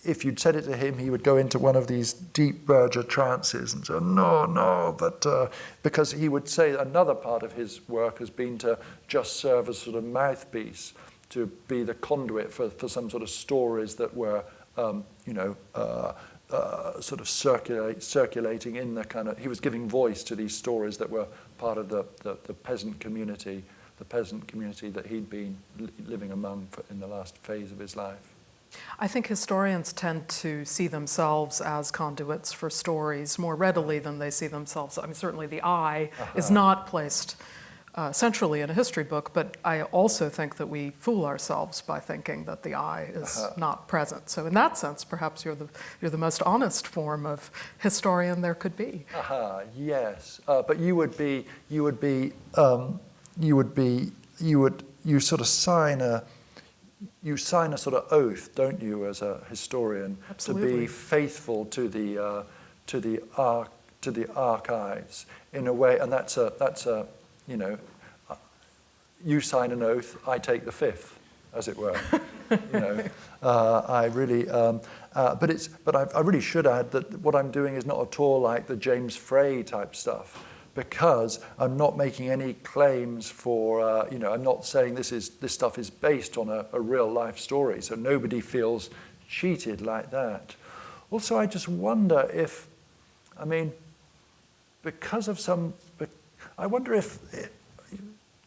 if you'd said it to him, he would go into one of these deep Berger trances and say, no, but because he would say another part of his work has been to just serve as sort of mouthpiece, to be the conduit for some sort of stories that were, sort of circulating in the kind of, he was giving voice to these stories that were part of the peasant community, that he'd been living among in the last phase of his life. I think historians tend to see themselves as conduits for stories more readily than they see themselves. I mean, certainly the I is not placed centrally in a history book, but I also think that we fool ourselves by thinking that the I is not present. So in that sense, perhaps you're the most honest form of historian there could be. Yes, but you sort of sign a sort of oath, don't you, as a historian, Absolutely. To be faithful to the archives in a way, and that's a you sign an oath, I take the fifth, as it were. I really, but I really should add that what I'm doing is not at all like the James Frey type stuff, because I'm not making any claims for, I'm not saying this stuff is based on a real life story, so nobody feels cheated like that. Also, I just wonder if, because of I wonder if,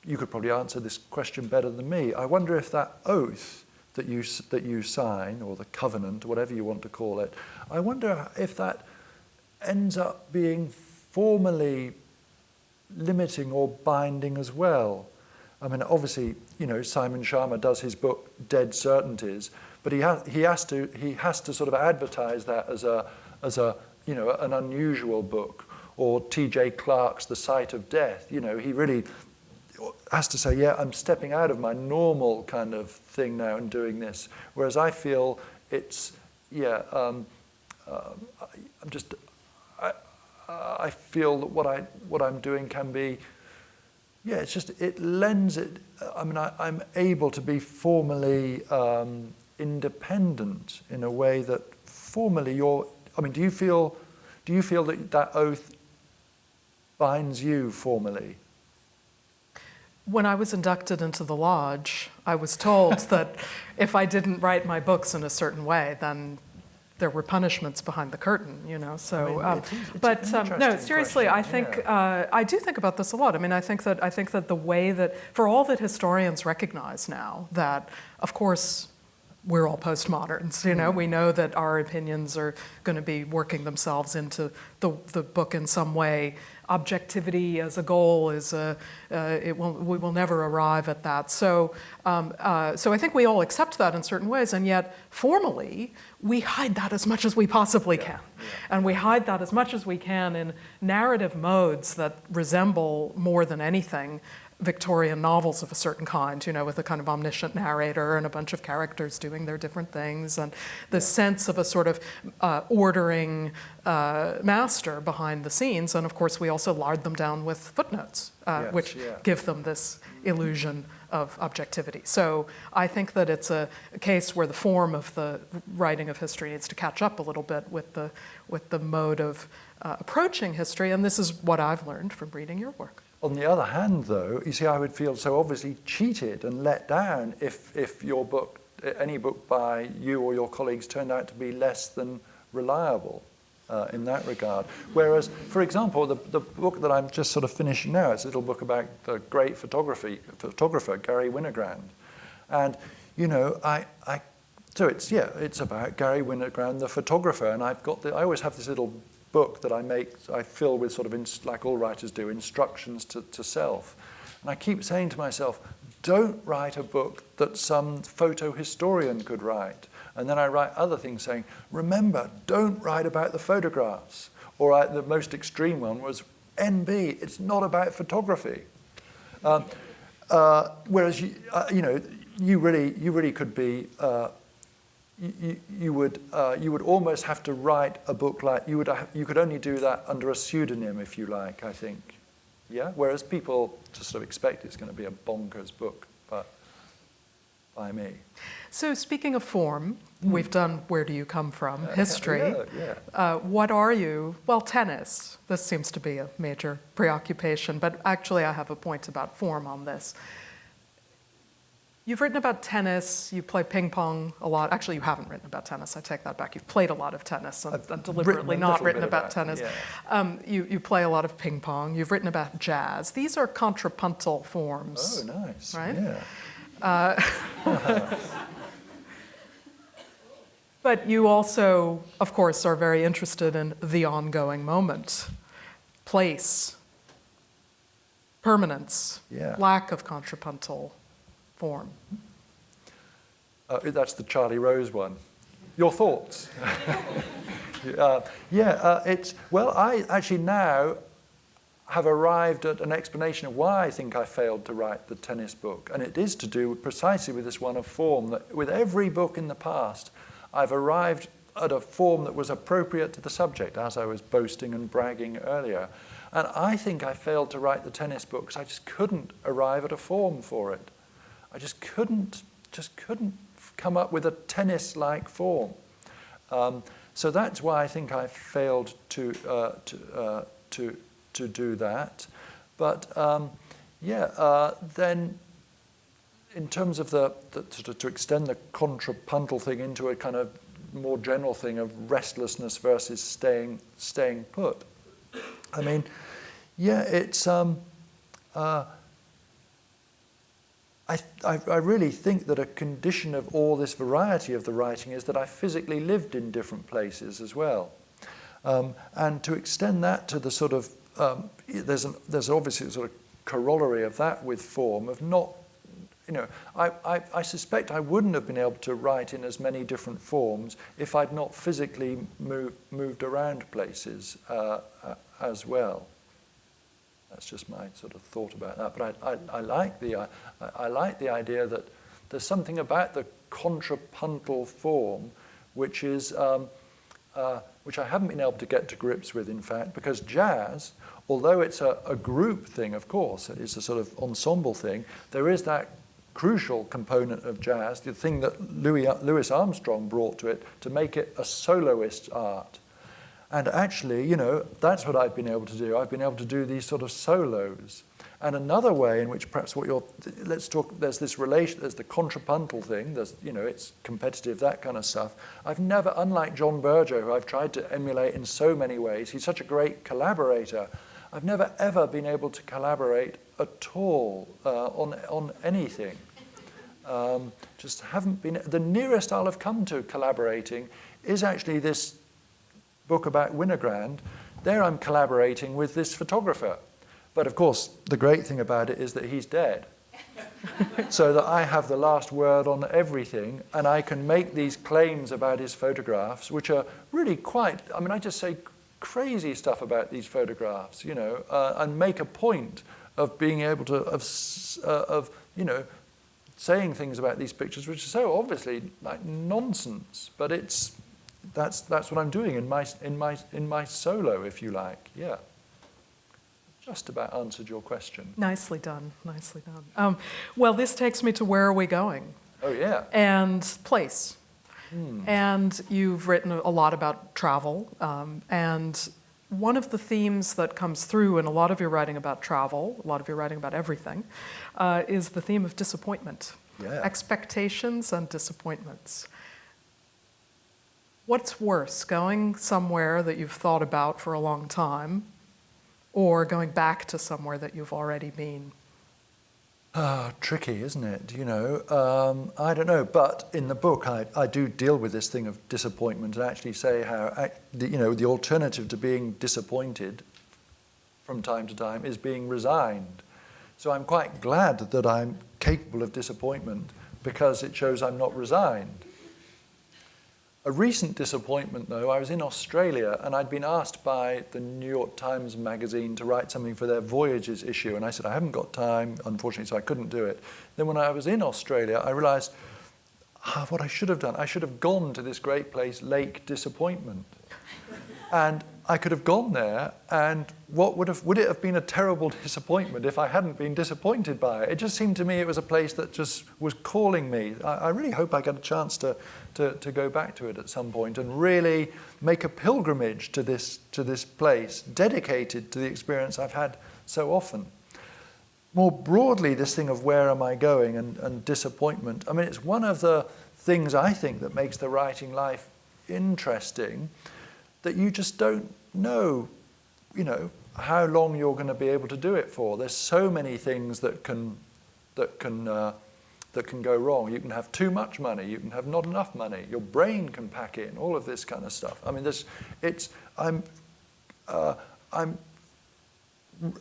you could probably answer this question better than me, I wonder if that oath that you sign, or the covenant, or whatever you want to call it, I wonder if that ends up being formally limiting or binding as well. I mean, obviously, Simon Sharma does his book Dead Certainties, but he has to sort of advertise that as an unusual book. Or T.J. Clarke's The Sight of Death. He really has to say, yeah, I'm stepping out of my normal kind of thing now and doing this. Whereas I feel it's, I feel that what I'm doing can be, it's just, it lends it, I mean, I'm able to be formally independent in a way that formally do you feel that oath binds you formally? When I was inducted into the lodge, I was told that if I didn't write my books in a certain way, then there were punishments behind the curtain, So, no, seriously, question. I think I do think about this a lot. I mean, I think that the way that, for all that historians recognize now, that of course we're all postmoderns. We know that our opinions are going to be working themselves into the book in some way. Objectivity as a goal is we will never arrive at that. So I think we all accept that in certain ways, and yet formally we hide that as much as we possibly can, and we hide that as much as we can in narrative modes that resemble more than anything Victorian novels of a certain kind, with a kind of omniscient narrator and a bunch of characters doing their different things, and the sense of a sort of ordering master behind the scenes. And of course, we also lard them down with footnotes, which give them this illusion of objectivity. So I think that it's a case where the form of the writing of history needs to catch up a little bit with the mode of approaching history, and this is what I've learned from reading your work. On the other hand, though, you see, I would feel so obviously cheated and let down if your book, any book by you or your colleagues, turned out to be less than reliable in that regard. Whereas, for example, the book that I'm just sort of finishing now, it's a little book about the great photographer Garry Winogrand. And, so it's about Garry Winogrand, the photographer, and I always have this little book that I fill with sort of, like all writers do, instructions to self. And I keep saying to myself, don't write a book that some photo historian could write. And then I write other things saying, remember, don't write about the photographs. Or the most extreme one was, NB, it's not about photography. Whereas, you really could be, you would almost have to write a book like, you could only do that under a pseudonym, if you like, I think. Yeah? Whereas people just sort of expect it's going to be a bonkers book, but by me. So speaking of form, we've done Where Do You Come From? History. Yeah. What are you? Well, tennis. This seems to be a major preoccupation, but actually I have a point about form on this. You've written about tennis, you play ping pong a lot. Actually, you haven't written about tennis, I take that back. You've played a lot of tennis and deliberately not written about tennis. Yeah. You play a lot of ping pong, you've written about jazz. These are contrapuntal forms. Oh, nice. Right? Yeah. But you also, of course, are very interested in the ongoing moment, place, permanence, lack of contrapuntal form. That's the Charlie Rose one. Your thoughts? I actually now have arrived at an explanation of why I think I failed to write the tennis book. And it is to do precisely with this one of form, that with every book in the past, I've arrived at a form that was appropriate to the subject, as I was boasting and bragging earlier. And I think I failed to write the tennis book because I just couldn't arrive at a form for it. I just couldn't come up with a tennis-like form. So that's why I think I failed to do that. But then in terms of to extend the contrapuntal thing into a kind of more general thing of restlessness versus staying put. I mean, it's I really think that a condition of all this variety of the writing is that I physically lived in different places as well. And to extend that to the sort of, there's obviously a sort of corollary of that with form, of not, I suspect I wouldn't have been able to write in as many different forms if I'd not physically moved around places as well. That's just my sort of thought about that. But I like the idea that there's something about the contrapuntal form which is which I haven't been able to get to grips with, in fact, because jazz, although it's a group thing, of course, it's a sort of ensemble thing, there is that crucial component of jazz, the thing that Louis Armstrong brought to it, to make it a soloist's art. And actually, you know, that's what I've been able to do. I've been able to do these sort of solos. And another way in which perhaps let's talk, there's this relation, there's the contrapuntal thing, there's, you know, it's competitive, that kind of stuff. I've never, unlike John Berger, who I've tried to emulate in so many ways, he's such a great collaborator, I've never ever been able to collaborate at all on anything. Just haven't been, the nearest I'll have come to collaborating is actually this book about Winogrand. There I'm collaborating with this photographer. But of course, the great thing about it is that he's dead. So that I have the last word on everything, and I can make these claims about his photographs, which are really quite, I mean, I just say crazy stuff about these photographs, you know, and make a point of being able to, you know, saying things about these pictures which are so obviously like nonsense, but that's what I'm doing in my solo, if you like. Yeah. Just about answered your question. Nicely done, nicely done. Well, this takes me to where are we going? Oh, yeah. And place. And you've written a lot about travel. And one of the themes that comes through in a lot of your writing about travel, a lot of your writing about everything, is the theme of disappointment. Yeah. Expectations and disappointments. What's worse, going somewhere that you've thought about for a long time, or going back to somewhere that you've already been? Tricky, isn't it? You know, I don't know. But in the book, I do deal with this thing of disappointment and actually say how, you know, the alternative to being disappointed from time to time is being resigned. So I'm quite glad that I'm capable of disappointment because it shows I'm not resigned. A recent disappointment, though, I was in Australia and I'd been asked by the New York Times magazine to write something for their Voyages issue, and I said, I haven't got time, unfortunately, so I couldn't do it. Then when I was in Australia, I realized what I should have done. I should have gone to this great place, Lake Disappointment. And I could have gone there, and would it have been a terrible disappointment if I hadn't been disappointed by it? It just seemed to me it was a place that just was calling me. I really hope I get a chance to go back to it at some point and really make a pilgrimage to this place dedicated to the experience I've had so often. More broadly, this thing of where am I going and disappointment, I mean, it's one of the things I think that makes the writing life interesting, that you just don't know, you know, how long you're going to be able to do it for. There's so many things that can go wrong. You can have too much money. You can have not enough money. Your brain can pack in all of this kind of stuff. I mean,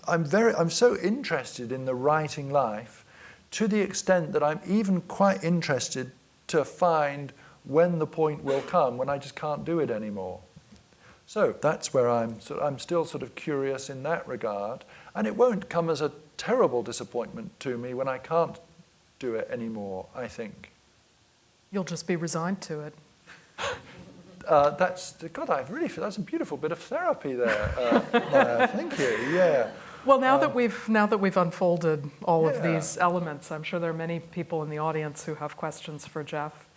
I'm so interested in the writing life, to the extent that I'm even quite interested to find when the point will come when I just can't do it anymore. So that's where I'm still sort of curious in that regard, and it won't come as a terrible disappointment to me when I can't do it anymore, I think. You'll just be resigned to it. That's a beautiful bit of therapy there. Thank you. Yeah. Well, now that we've unfolded all of these elements, I'm sure there are many people in the audience who have questions for Geoff,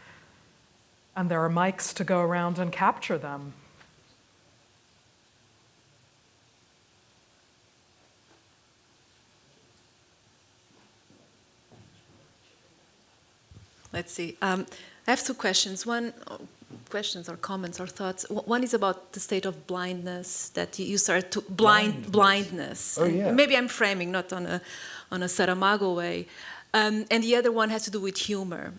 and there are mics to go around and capture them. Let's see. I have two questions. Questions or comments or thoughts. One is about the state of blindness that you started to blindness. Oh, yeah. Maybe I'm framing not on a Saramago way. And the other one has to do with humor.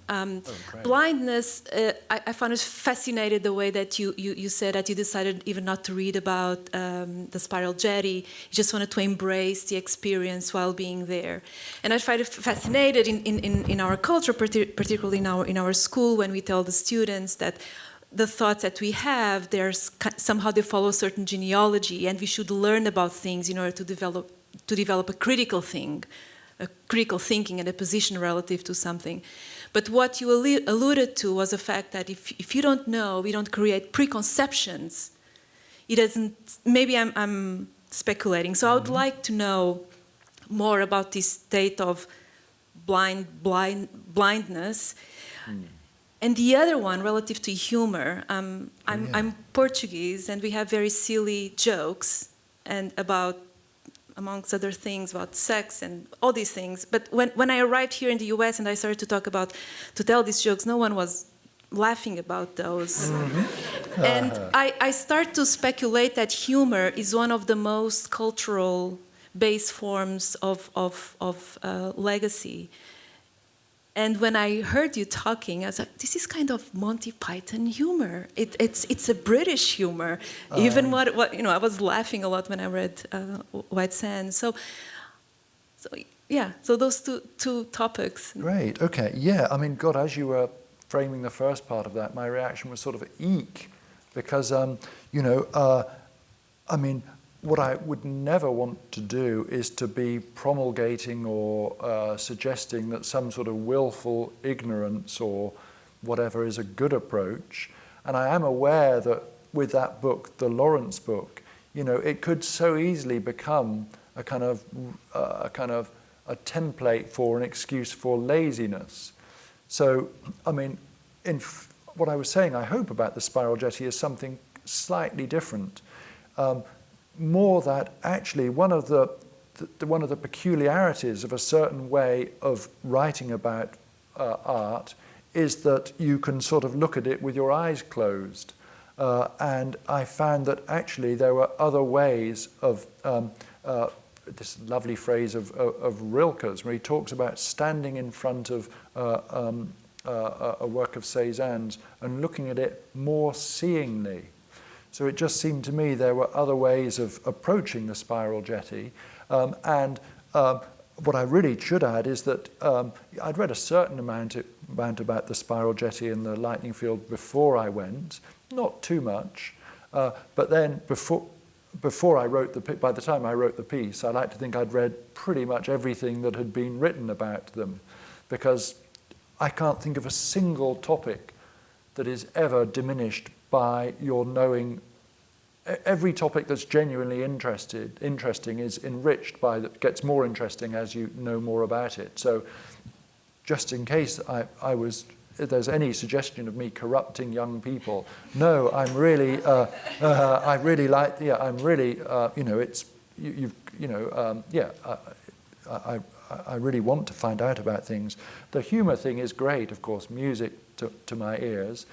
Blindness, I found it fascinating the way that you said that you decided even not to read about the spiral jetty. You just wanted to embrace the experience while being there. And I find it fascinating in our culture, particularly in our school, when we tell the students that the thoughts that we have, somehow they follow a certain genealogy, and we should learn about things in order to develop a critical thinking and a position relative to something. But what you alluded to was the fact that if you don't know, we don't create preconceptions, it doesn't, maybe I'm speculating. So I would like to know more about this state of blindness. And the other one, relative to humor, I'm Portuguese, and we have very silly jokes and about, amongst other things, about sex and all these things. But when I arrived here in the US and I started to tell these jokes, no one was laughing about those. And I start to speculate that humor is one of the most cultural base forms of legacy. And when I heard you talking, I was like, this is kind of Monty Python humor. It's a British humor. Even what I was laughing a lot when I read White Sands. So those two topics. Great, okay, yeah, I mean, God, as you were framing the first part of that, my reaction was sort of eek, because, I mean, what I would never want to do is to be promulgating or suggesting that some sort of willful ignorance or whatever is a good approach. And I am aware that with that book, the Lawrence book, it could so easily become a kind of a template for an excuse for laziness. So, I mean, what I was saying, I hope, about the spiral jetty is something slightly different. More that actually one of the peculiarities of a certain way of writing about art is that you can sort of look at it with your eyes closed. And I found that actually there were other ways of this lovely phrase of Rilke's, where he talks about standing in front of a work of Cézanne's and looking at it more seeingly. So it just seemed to me there were other ways of approaching the spiral jetty. And what I really should add is that I'd read a certain amount about the spiral jetty and the lightning field before I went, not too much. But then before I wrote by the time I wrote the piece, I like to think I'd read pretty much everything that had been written about them, because I can't think of a single topic that is ever diminished by your knowing. Every topic that's genuinely interesting is enriched gets more interesting as you know more about it. So just in case if there's any suggestion of me corrupting young people, no, I'm really, I really like, I'm really, I really want to find out about things. The humor thing is great, of course, music to my ears,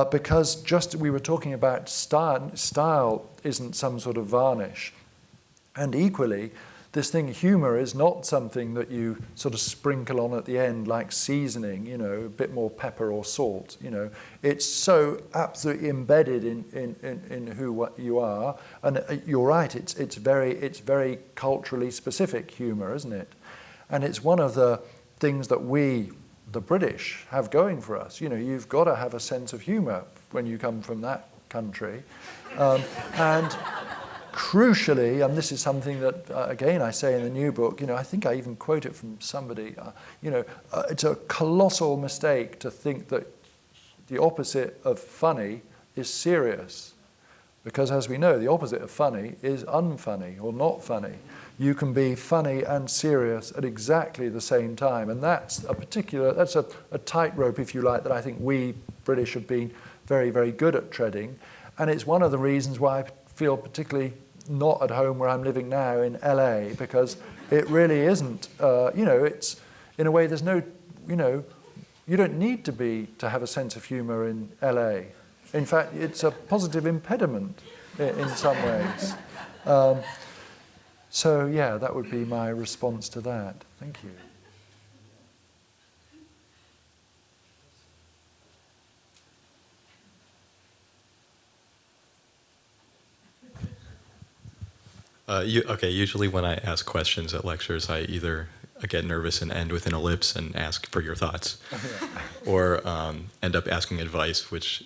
because just we were talking about style isn't some sort of varnish. And equally, this thing, humor, is not something that you sort of sprinkle on at the end like seasoning, a bit more pepper or salt, It's so absolutely embedded in what you are. And you're right, it's very culturally specific humor, isn't it? And it's one of the things that we, the British, have going for us. You've got to have a sense of humor when you come from that country. And crucially, and this is something that, again, I say in the new book, I think I even quote it from somebody, it's a colossal mistake to think that the opposite of funny is serious. Because as we know, the opposite of funny is unfunny or not funny. You can be funny and serious at exactly the same time. And that's a tightrope, if you like, that I think we British have been very, very good at treading. And it's one of the reasons why I feel particularly not at home where I'm living now in LA, because it really isn't, it's, in a way, there's no, you don't need to have a sense of humor in LA. In fact, it's a positive impediment in some ways. So, yeah, that would be my response to that. Thank you. Usually when I ask questions at lectures, I either get nervous and end with an ellipse and ask for your thoughts, or end up asking advice, which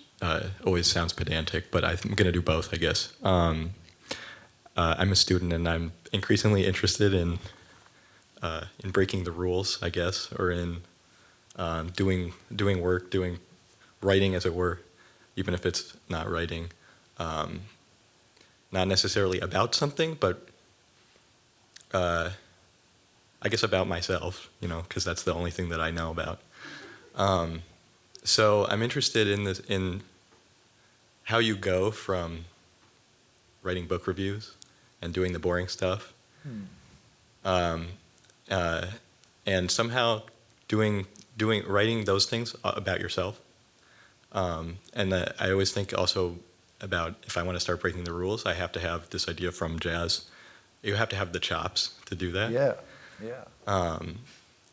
always sounds pedantic, but I'm going to do both, I guess. I'm a student, and I'm increasingly interested in breaking the rules, I guess, or in doing work, doing writing, as it were, even if it's not writing, not necessarily about something, but I guess about myself, because that's the only thing that I know about. So I'm interested in how you go from writing book reviews and doing the boring stuff, and somehow writing those things about yourself. And I always think also about, if I want to start breaking the rules, I have to have this idea from jazz. You have to have the chops to do that. Yeah.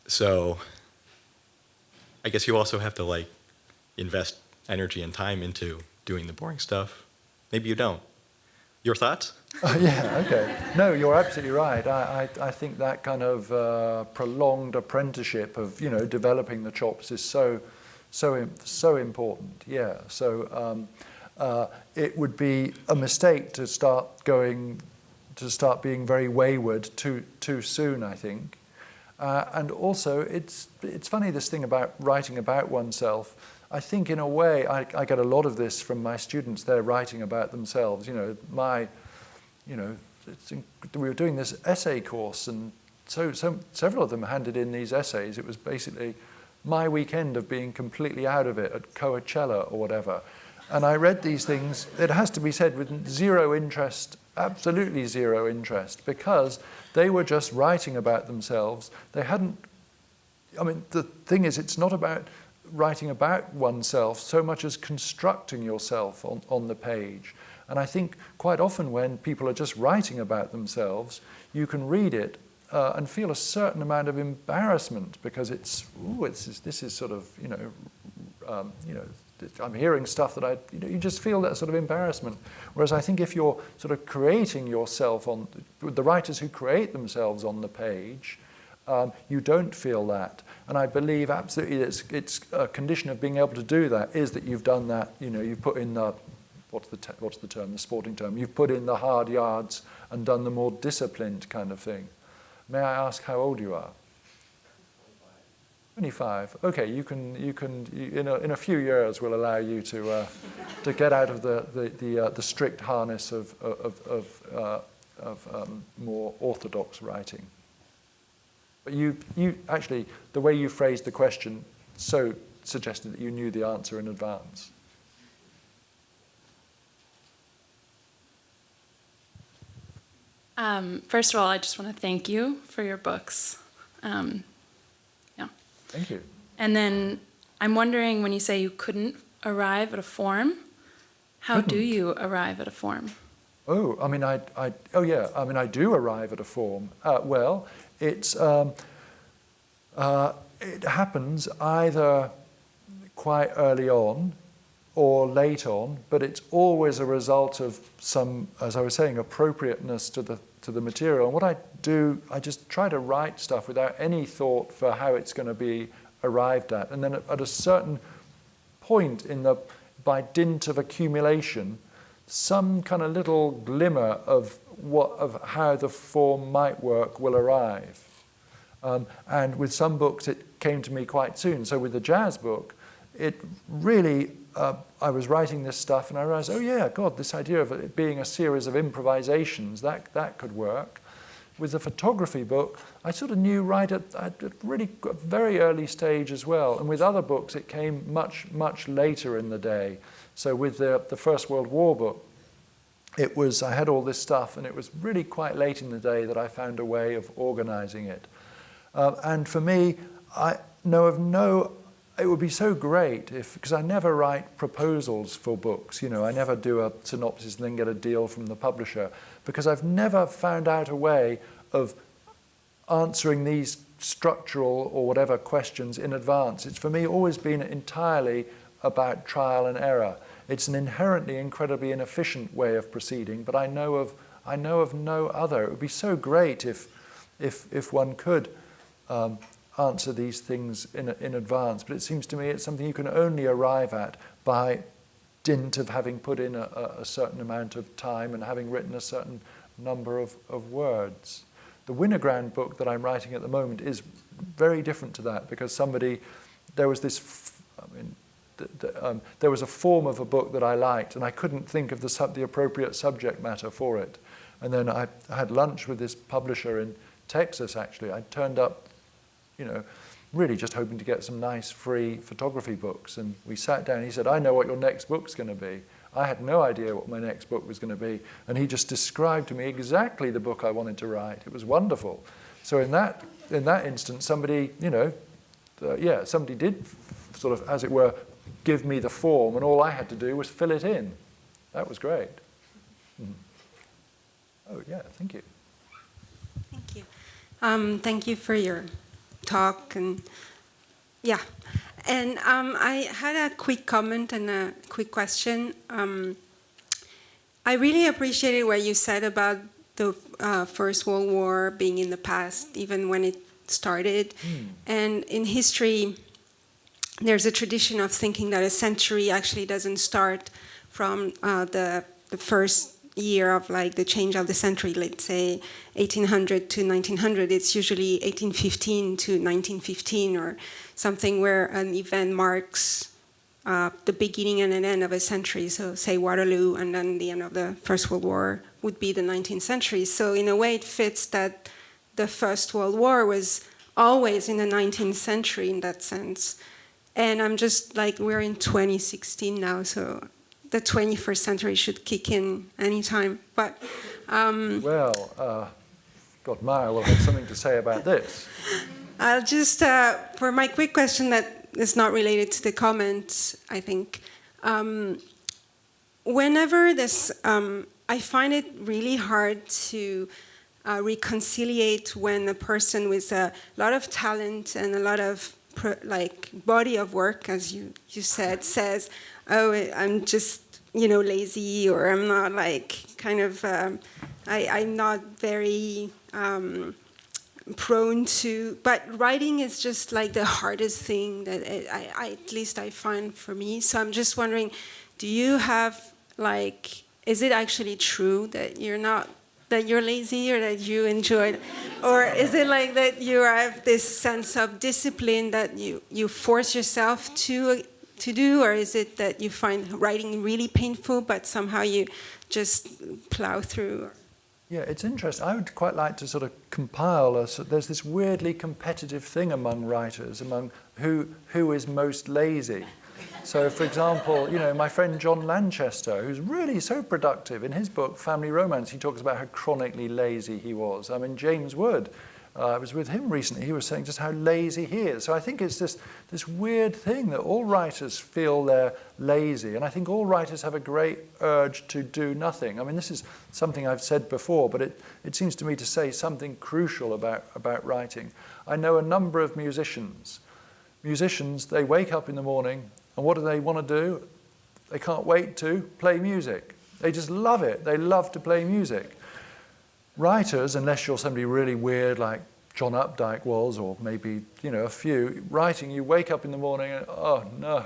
So I guess you also have to invest energy and time into doing the boring stuff. Maybe you don't. Your thoughts? Yeah, okay. No, you're absolutely right. I think that kind of prolonged apprenticeship of, developing the chops is so important. Yeah. So it would be a mistake to start being very wayward too soon, I think. And also, it's funny, this thing about writing about oneself. I think in a way, I get a lot of this from my students. They're writing about themselves. We were doing this essay course, and so several of them handed in these essays. It was basically my weekend of being completely out of it at Coachella or whatever. And I read these things, it has to be said, with zero interest, absolutely zero interest, because they were just writing about themselves. They hadn't, the thing is, it's not about writing about oneself so much as constructing yourself on the page. And I think quite often when people are just writing about themselves, you can read it and feel a certain amount of embarrassment, because this is sort of, I'm hearing stuff that you just feel that sort of embarrassment. Whereas I think if you're sort of creating yourself with the writers who create themselves on the page, you don't feel that. And I believe absolutely it's a condition of being able to do that is that you've done that, you've put in the, what's the term, the sporting term, you've put in the hard yards and done the more disciplined kind of thing. May I ask how old you are? 25. Okay, you can in a few years will allow you to get out of the strict harness of more orthodox writing. But you actually, the way you phrased the question so suggested that you knew the answer in advance. First of all, I just want to thank you for your books. Thank you. And then I'm wondering, when you say you couldn't arrive at a form, how do you arrive at a form? Oh, I do arrive at a form. Well, it happens either quite early on or late on, but it's always a result of some, as I was saying, appropriateness to the material. And what I do, I just try to write stuff without any thought for how it's going to be arrived at. And then at a certain point by dint of accumulation, some kind of little glimmer of how the form might work will arrive. And with some books, it came to me quite soon. So with the jazz book, it really, I was writing this stuff and I realized, oh yeah, God, this idea of it being a series of improvisations, that could work. With the photography book, I sort of knew right at really a very early stage as well. And with other books, it came much, much later in the day. So with the First World War book, I had all this stuff, and it was really quite late in the day that I found a way of organizing it. And for me, I know of no, it would be so great because I never write proposals for books. I never do a synopsis and then get a deal from the publisher, because I've never found out a way of answering these structural or whatever questions in advance. It's for me always been entirely about trial and error. It's an inherently incredibly inefficient way of proceeding, but I know of no other. It would be so great if one could answer these things in advance, but it seems to me it's something you can only arrive at by dint of having put in a certain amount of time and having written a certain number of words. The Winogrand book that I'm writing at the moment is very different to that, because somebody there was this, there was a form of a book that I liked, and I couldn't think of the appropriate subject matter for it. And then I had lunch with this publisher in Texas, actually. I turned up, really just hoping to get some nice free photography books. And we sat down, he said, I know what your next book's going to be. I had no idea what my next book was going to be. And he just described to me exactly the book I wanted to write. It was wonderful. So in that instance, somebody, somebody did sort of, as it were, give me the form, and all I had to do was fill it in. That was great. Oh, yeah, thank you. Thank you. Thank you for your talk. And yeah. And I had a quick comment and a quick question. I really appreciated what you said about the First World War being in the past, even when it started. And in history, there's a tradition of thinking that a century actually doesn't start from the first year of like the change of the century, let's say 1800 to 1900. It's usually 1815 to 1915 or something where an event marks the beginning and an end of a century. So say Waterloo, and then the end of the First World War would be the 19th century. So in a way it fits that the First World War was always in the 19th century in that sense. And I'm just like, we're in 2016 now, so the 21st century should kick in anytime. But God, Maya will have something to say about this. I'll just, for my quick question that is not related to the comments, I think, whenever this, I find it really hard to reconciliate when a person with a lot of talent and a lot of body of work, as you said, says, oh, I'm just, lazy, or I'm not I'm not very prone to, but writing is just like the hardest thing that at least I find for me. So I'm just wondering, do you have is it actually true that you're lazy or that you enjoy it? Or is it like that you have this sense of discipline that you force yourself to do, or is it that you find writing really painful but somehow you just plow through? Yeah, it's interesting. I would quite like to sort of compile there's this weirdly competitive thing among writers, among who is most lazy. So, for example, my friend John Lanchester, who's really so productive, in his book, Family Romance, he talks about how chronically lazy he was. I mean, James Wood, I was with him recently, he was saying just how lazy he is. So I think it's this weird thing that all writers feel they're lazy, and I think all writers have a great urge to do nothing. I mean, this is something I've said before, but it seems to me to say something crucial about writing. I know a number of musicians. Musicians, they wake up in the morning, and what do they want to do? They can't wait to play music. They just love it. They love to play music. Writers, unless you're somebody really weird like John Updike was, or maybe, a few, writing, you wake up in the morning and, oh no,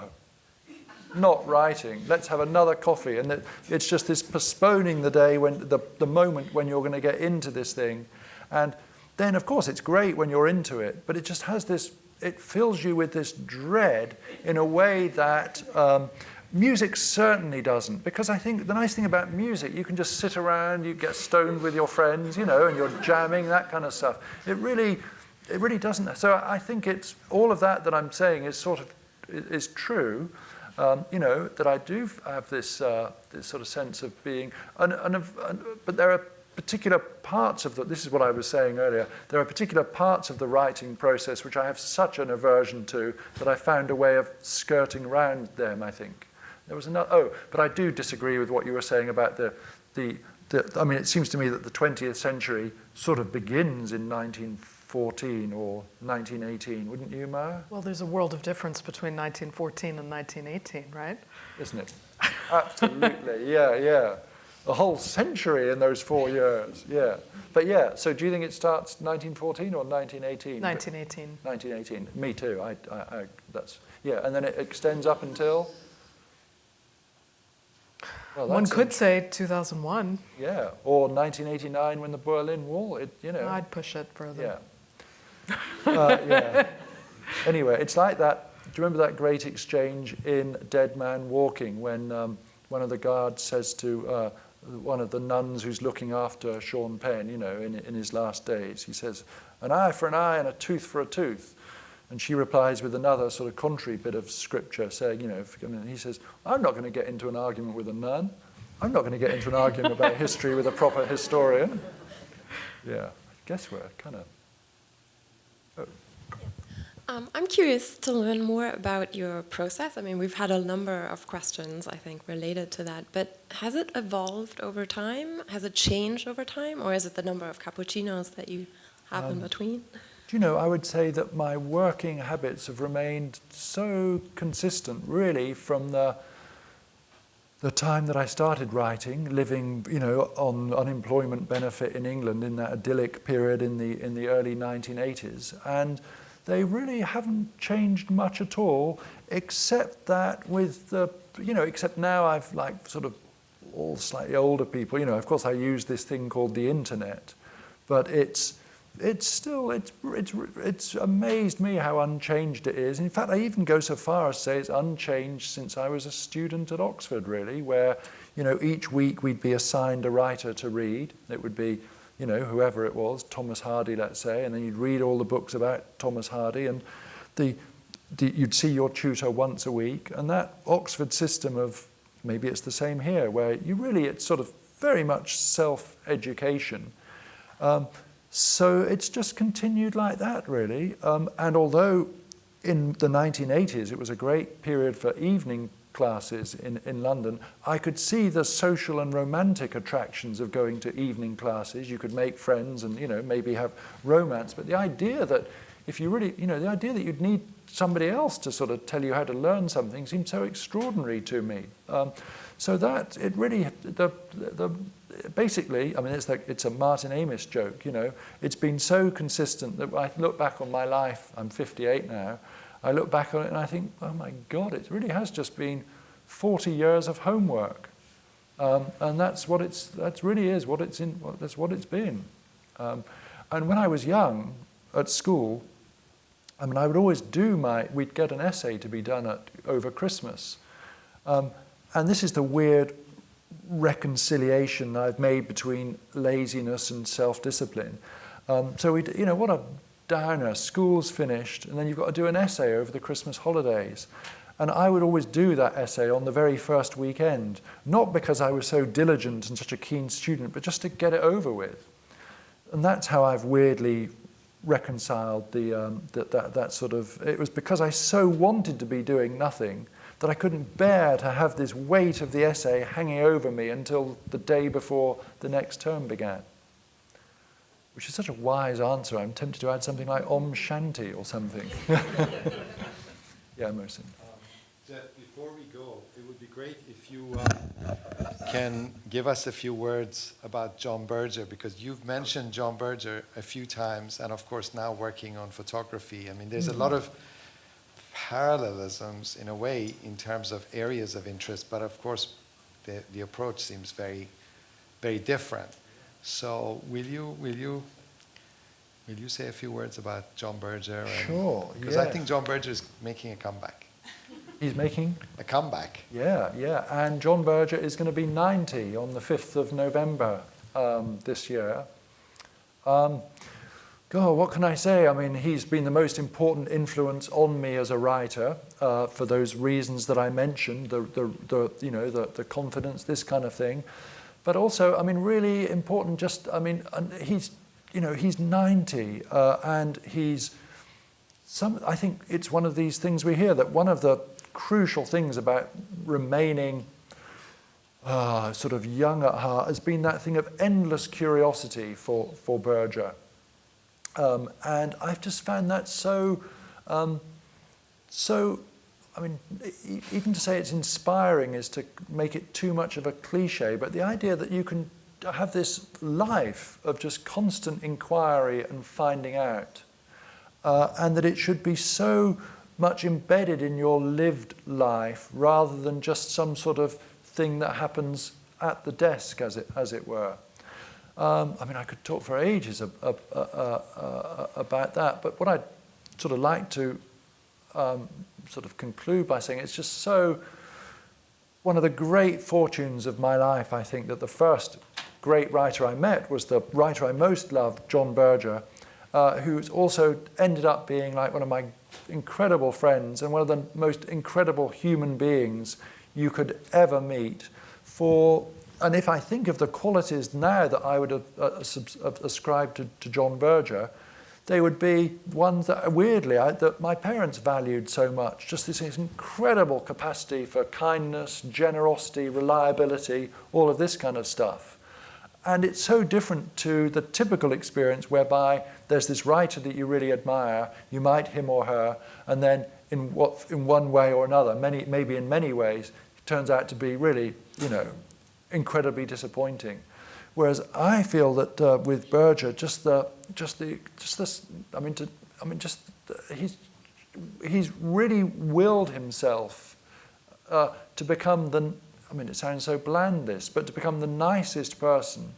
not writing. Let's have another coffee. And it's just this postponing the day, when the moment when you're going to get into this thing. And then, of course, it's great when you're into it, but it just has this, it fills you with this dread in a way that music certainly doesn't. Because I think the nice thing about music, you can just sit around, you get stoned with your friends, and you're jamming, that kind of stuff. It really doesn't. So I think it's all of that I'm saying is is true. That I do have this sort of sense of being, but there are particular parts of this is what I was saying earlier, there are particular parts of the writing process which I have such an aversion to that I found a way of skirting around them, I think. There was another, but I do disagree with what you were saying about I mean, it seems to me that the 20th century sort of begins in 1914 or 1918, wouldn't you, Maya? Well, there's a world of difference between 1914 and 1918, right? Isn't it? Absolutely, yeah. A whole century in those 4 years, yeah. But yeah, so do you think it starts 1914 or 1918? 1918. 1918, me too. And then it extends up until? Well, one could say 2001. Yeah, or 1989 when the Berlin Wall, I'd push it further. Yeah. Yeah. Anyway, it's like that you remember that great exchange in Dead Man Walking when one of the guards says to one of the nuns who's looking after Sean Penn, you know, in his last days, he says, "An eye for an eye and a tooth for a tooth." And she replies with another sort of contrary bit of scripture saying, you know, he says, "I'm not going to get into an argument with a nun. I'm not going to get into an argument about history with a proper historian." Yeah, I guess we're kind of... I'm curious to learn more about your process. I mean, we've had a number of questions, I think, related to that. But has it evolved over time? Has it changed over time? Or is it the number of cappuccinos that you have in between? Do you know, I would say that my working habits have remained so consistent, really, from the time that I started writing, living, you know, on unemployment benefit in England in that idyllic period in the early 1980s. And they really haven't changed much at all, except that with the, you know, except now I've like sort of all slightly older people, you know, of course I use this thing called the internet, but it's amazed me how unchanged it is. In fact, I even go so far as to say it's unchanged since I was a student at Oxford, really, where, you know, each week we'd be assigned a writer to read. It would be, you know, whoever it was, Thomas Hardy, let's say, and then you'd read all the books about Thomas Hardy, and you'd see your tutor once a week. And that Oxford system of, maybe it's the same here, where it's sort of very much self-education. So it's just continued like that, really. And although in the 1980s it was a great period for evening classes in London, I could see the social and romantic attractions of going to evening classes. You could make friends and, you know, maybe have romance. But the idea that if you really, you know, the idea that you'd need somebody else to sort of tell you how to learn something seemed so extraordinary to me. So that it really, basically, I mean, it's a Martin Amis joke, you know. It's been so consistent that when I look back on my life, I'm 58 now, I look back on it and I think, oh my God, it really has just been 40 years of homework. And that's what that's what it's been. And when I was young at school, I mean, I would always we'd get an essay to be done over Christmas. And this is the weird reconciliation I've made between laziness and self-discipline. So you know, what a downer. School's finished, and then you've got to do an essay over the Christmas holidays. And I would always do that essay on the very first weekend, not because I was so diligent and such a keen student, but just to get it over with. And that's how I've weirdly reconciled that sort of... It was because I so wanted to be doing nothing that I couldn't bear to have this weight of the essay hanging over me until the day before the next term began. Which is such a wise answer. I'm tempted to add something like Om Shanti or something. Yeah, Mohsin. Geoff, before we go, it would be great if you can give us a few words about John Berger, because you've mentioned John Berger a few times, and of course now working on photography. I mean, there's a lot of parallelisms in a way in terms of areas of interest, but of course the approach seems very, very different. So will you say a few words about John Berger? Sure. Because I think John Berger is making a comeback. He's making a comeback. Yeah. And John Berger is going to be 90 on the 5th of November this year. God, what can I say? I mean, he's been the most important influence on me as a writer for those reasons that I mentioned, the confidence, this kind of thing. But also, I mean, really important. He's 90, and I think it's one of these things we hear, that one of the crucial things about remaining sort of young at heart has been that thing of endless curiosity for Berger. And I've just found that so, I mean, even to say it's inspiring is to make it too much of a cliche, but the idea that you can have this life of just constant inquiry and finding out, and that it should be so much embedded in your lived life rather than just some sort of thing that happens at the desk, as it were. I mean, I could talk for ages about that, but what I'd sort of like to sort of conclude by saying it's just so, one of the great fortunes of my life, I think, that the first great writer I met was the writer I most loved, John Berger, who's also ended up being like one of my incredible friends and one of the most incredible human beings you could ever meet. And if I think of the qualities now that I would ascribe to John Berger, they would be ones that, weirdly, that my parents valued so much. Just this incredible capacity for kindness, generosity, reliability, all of this kind of stuff. And it's so different to the typical experience whereby there's this writer that you really admire, you might him or her, and then in one way or another, maybe in many ways, it turns out to be really, incredibly disappointing. Whereas I feel that with Berger, he's really willed himself to become it sounds so bland this, but to become the nicest person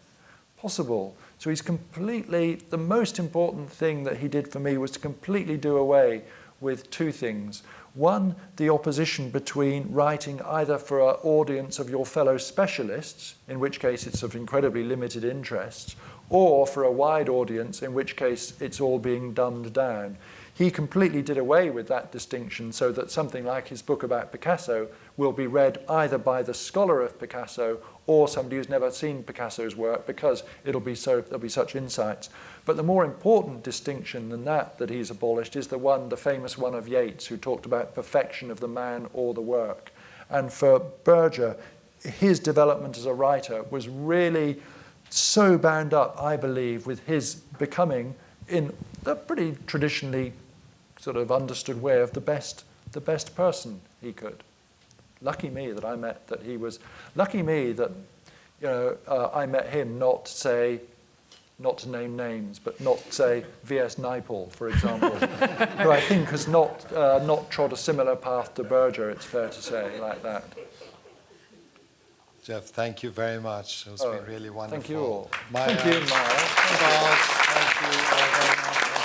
possible. So the most important thing that he did for me was to completely do away with two things. One, the opposition between writing either for an audience of your fellow specialists, in which case it's of incredibly limited interest, or for a wide audience, in which case it's all being dumbed down. He completely did away with that distinction so that something like his book about Picasso will be read either by the scholar of Picasso or somebody who's never seen Picasso's work, because there'll be such insights. But the more important distinction than that he's abolished is the famous one of Yeats, who talked about perfection of the man or the work. And for Berger, his development as a writer was really so bound up, I believe, with his becoming, in a pretty traditionally sort of understood way, of the best person he could. Lucky me that I met him, not to name names, but not say V.S. Naipaul, for example, who I think has not trod a similar path to Berger, it's fair to say, like that. Geoff, thank you very much. It's been really wonderful. Thank you all. Maya. Thank you, Maya. Thank you all very much.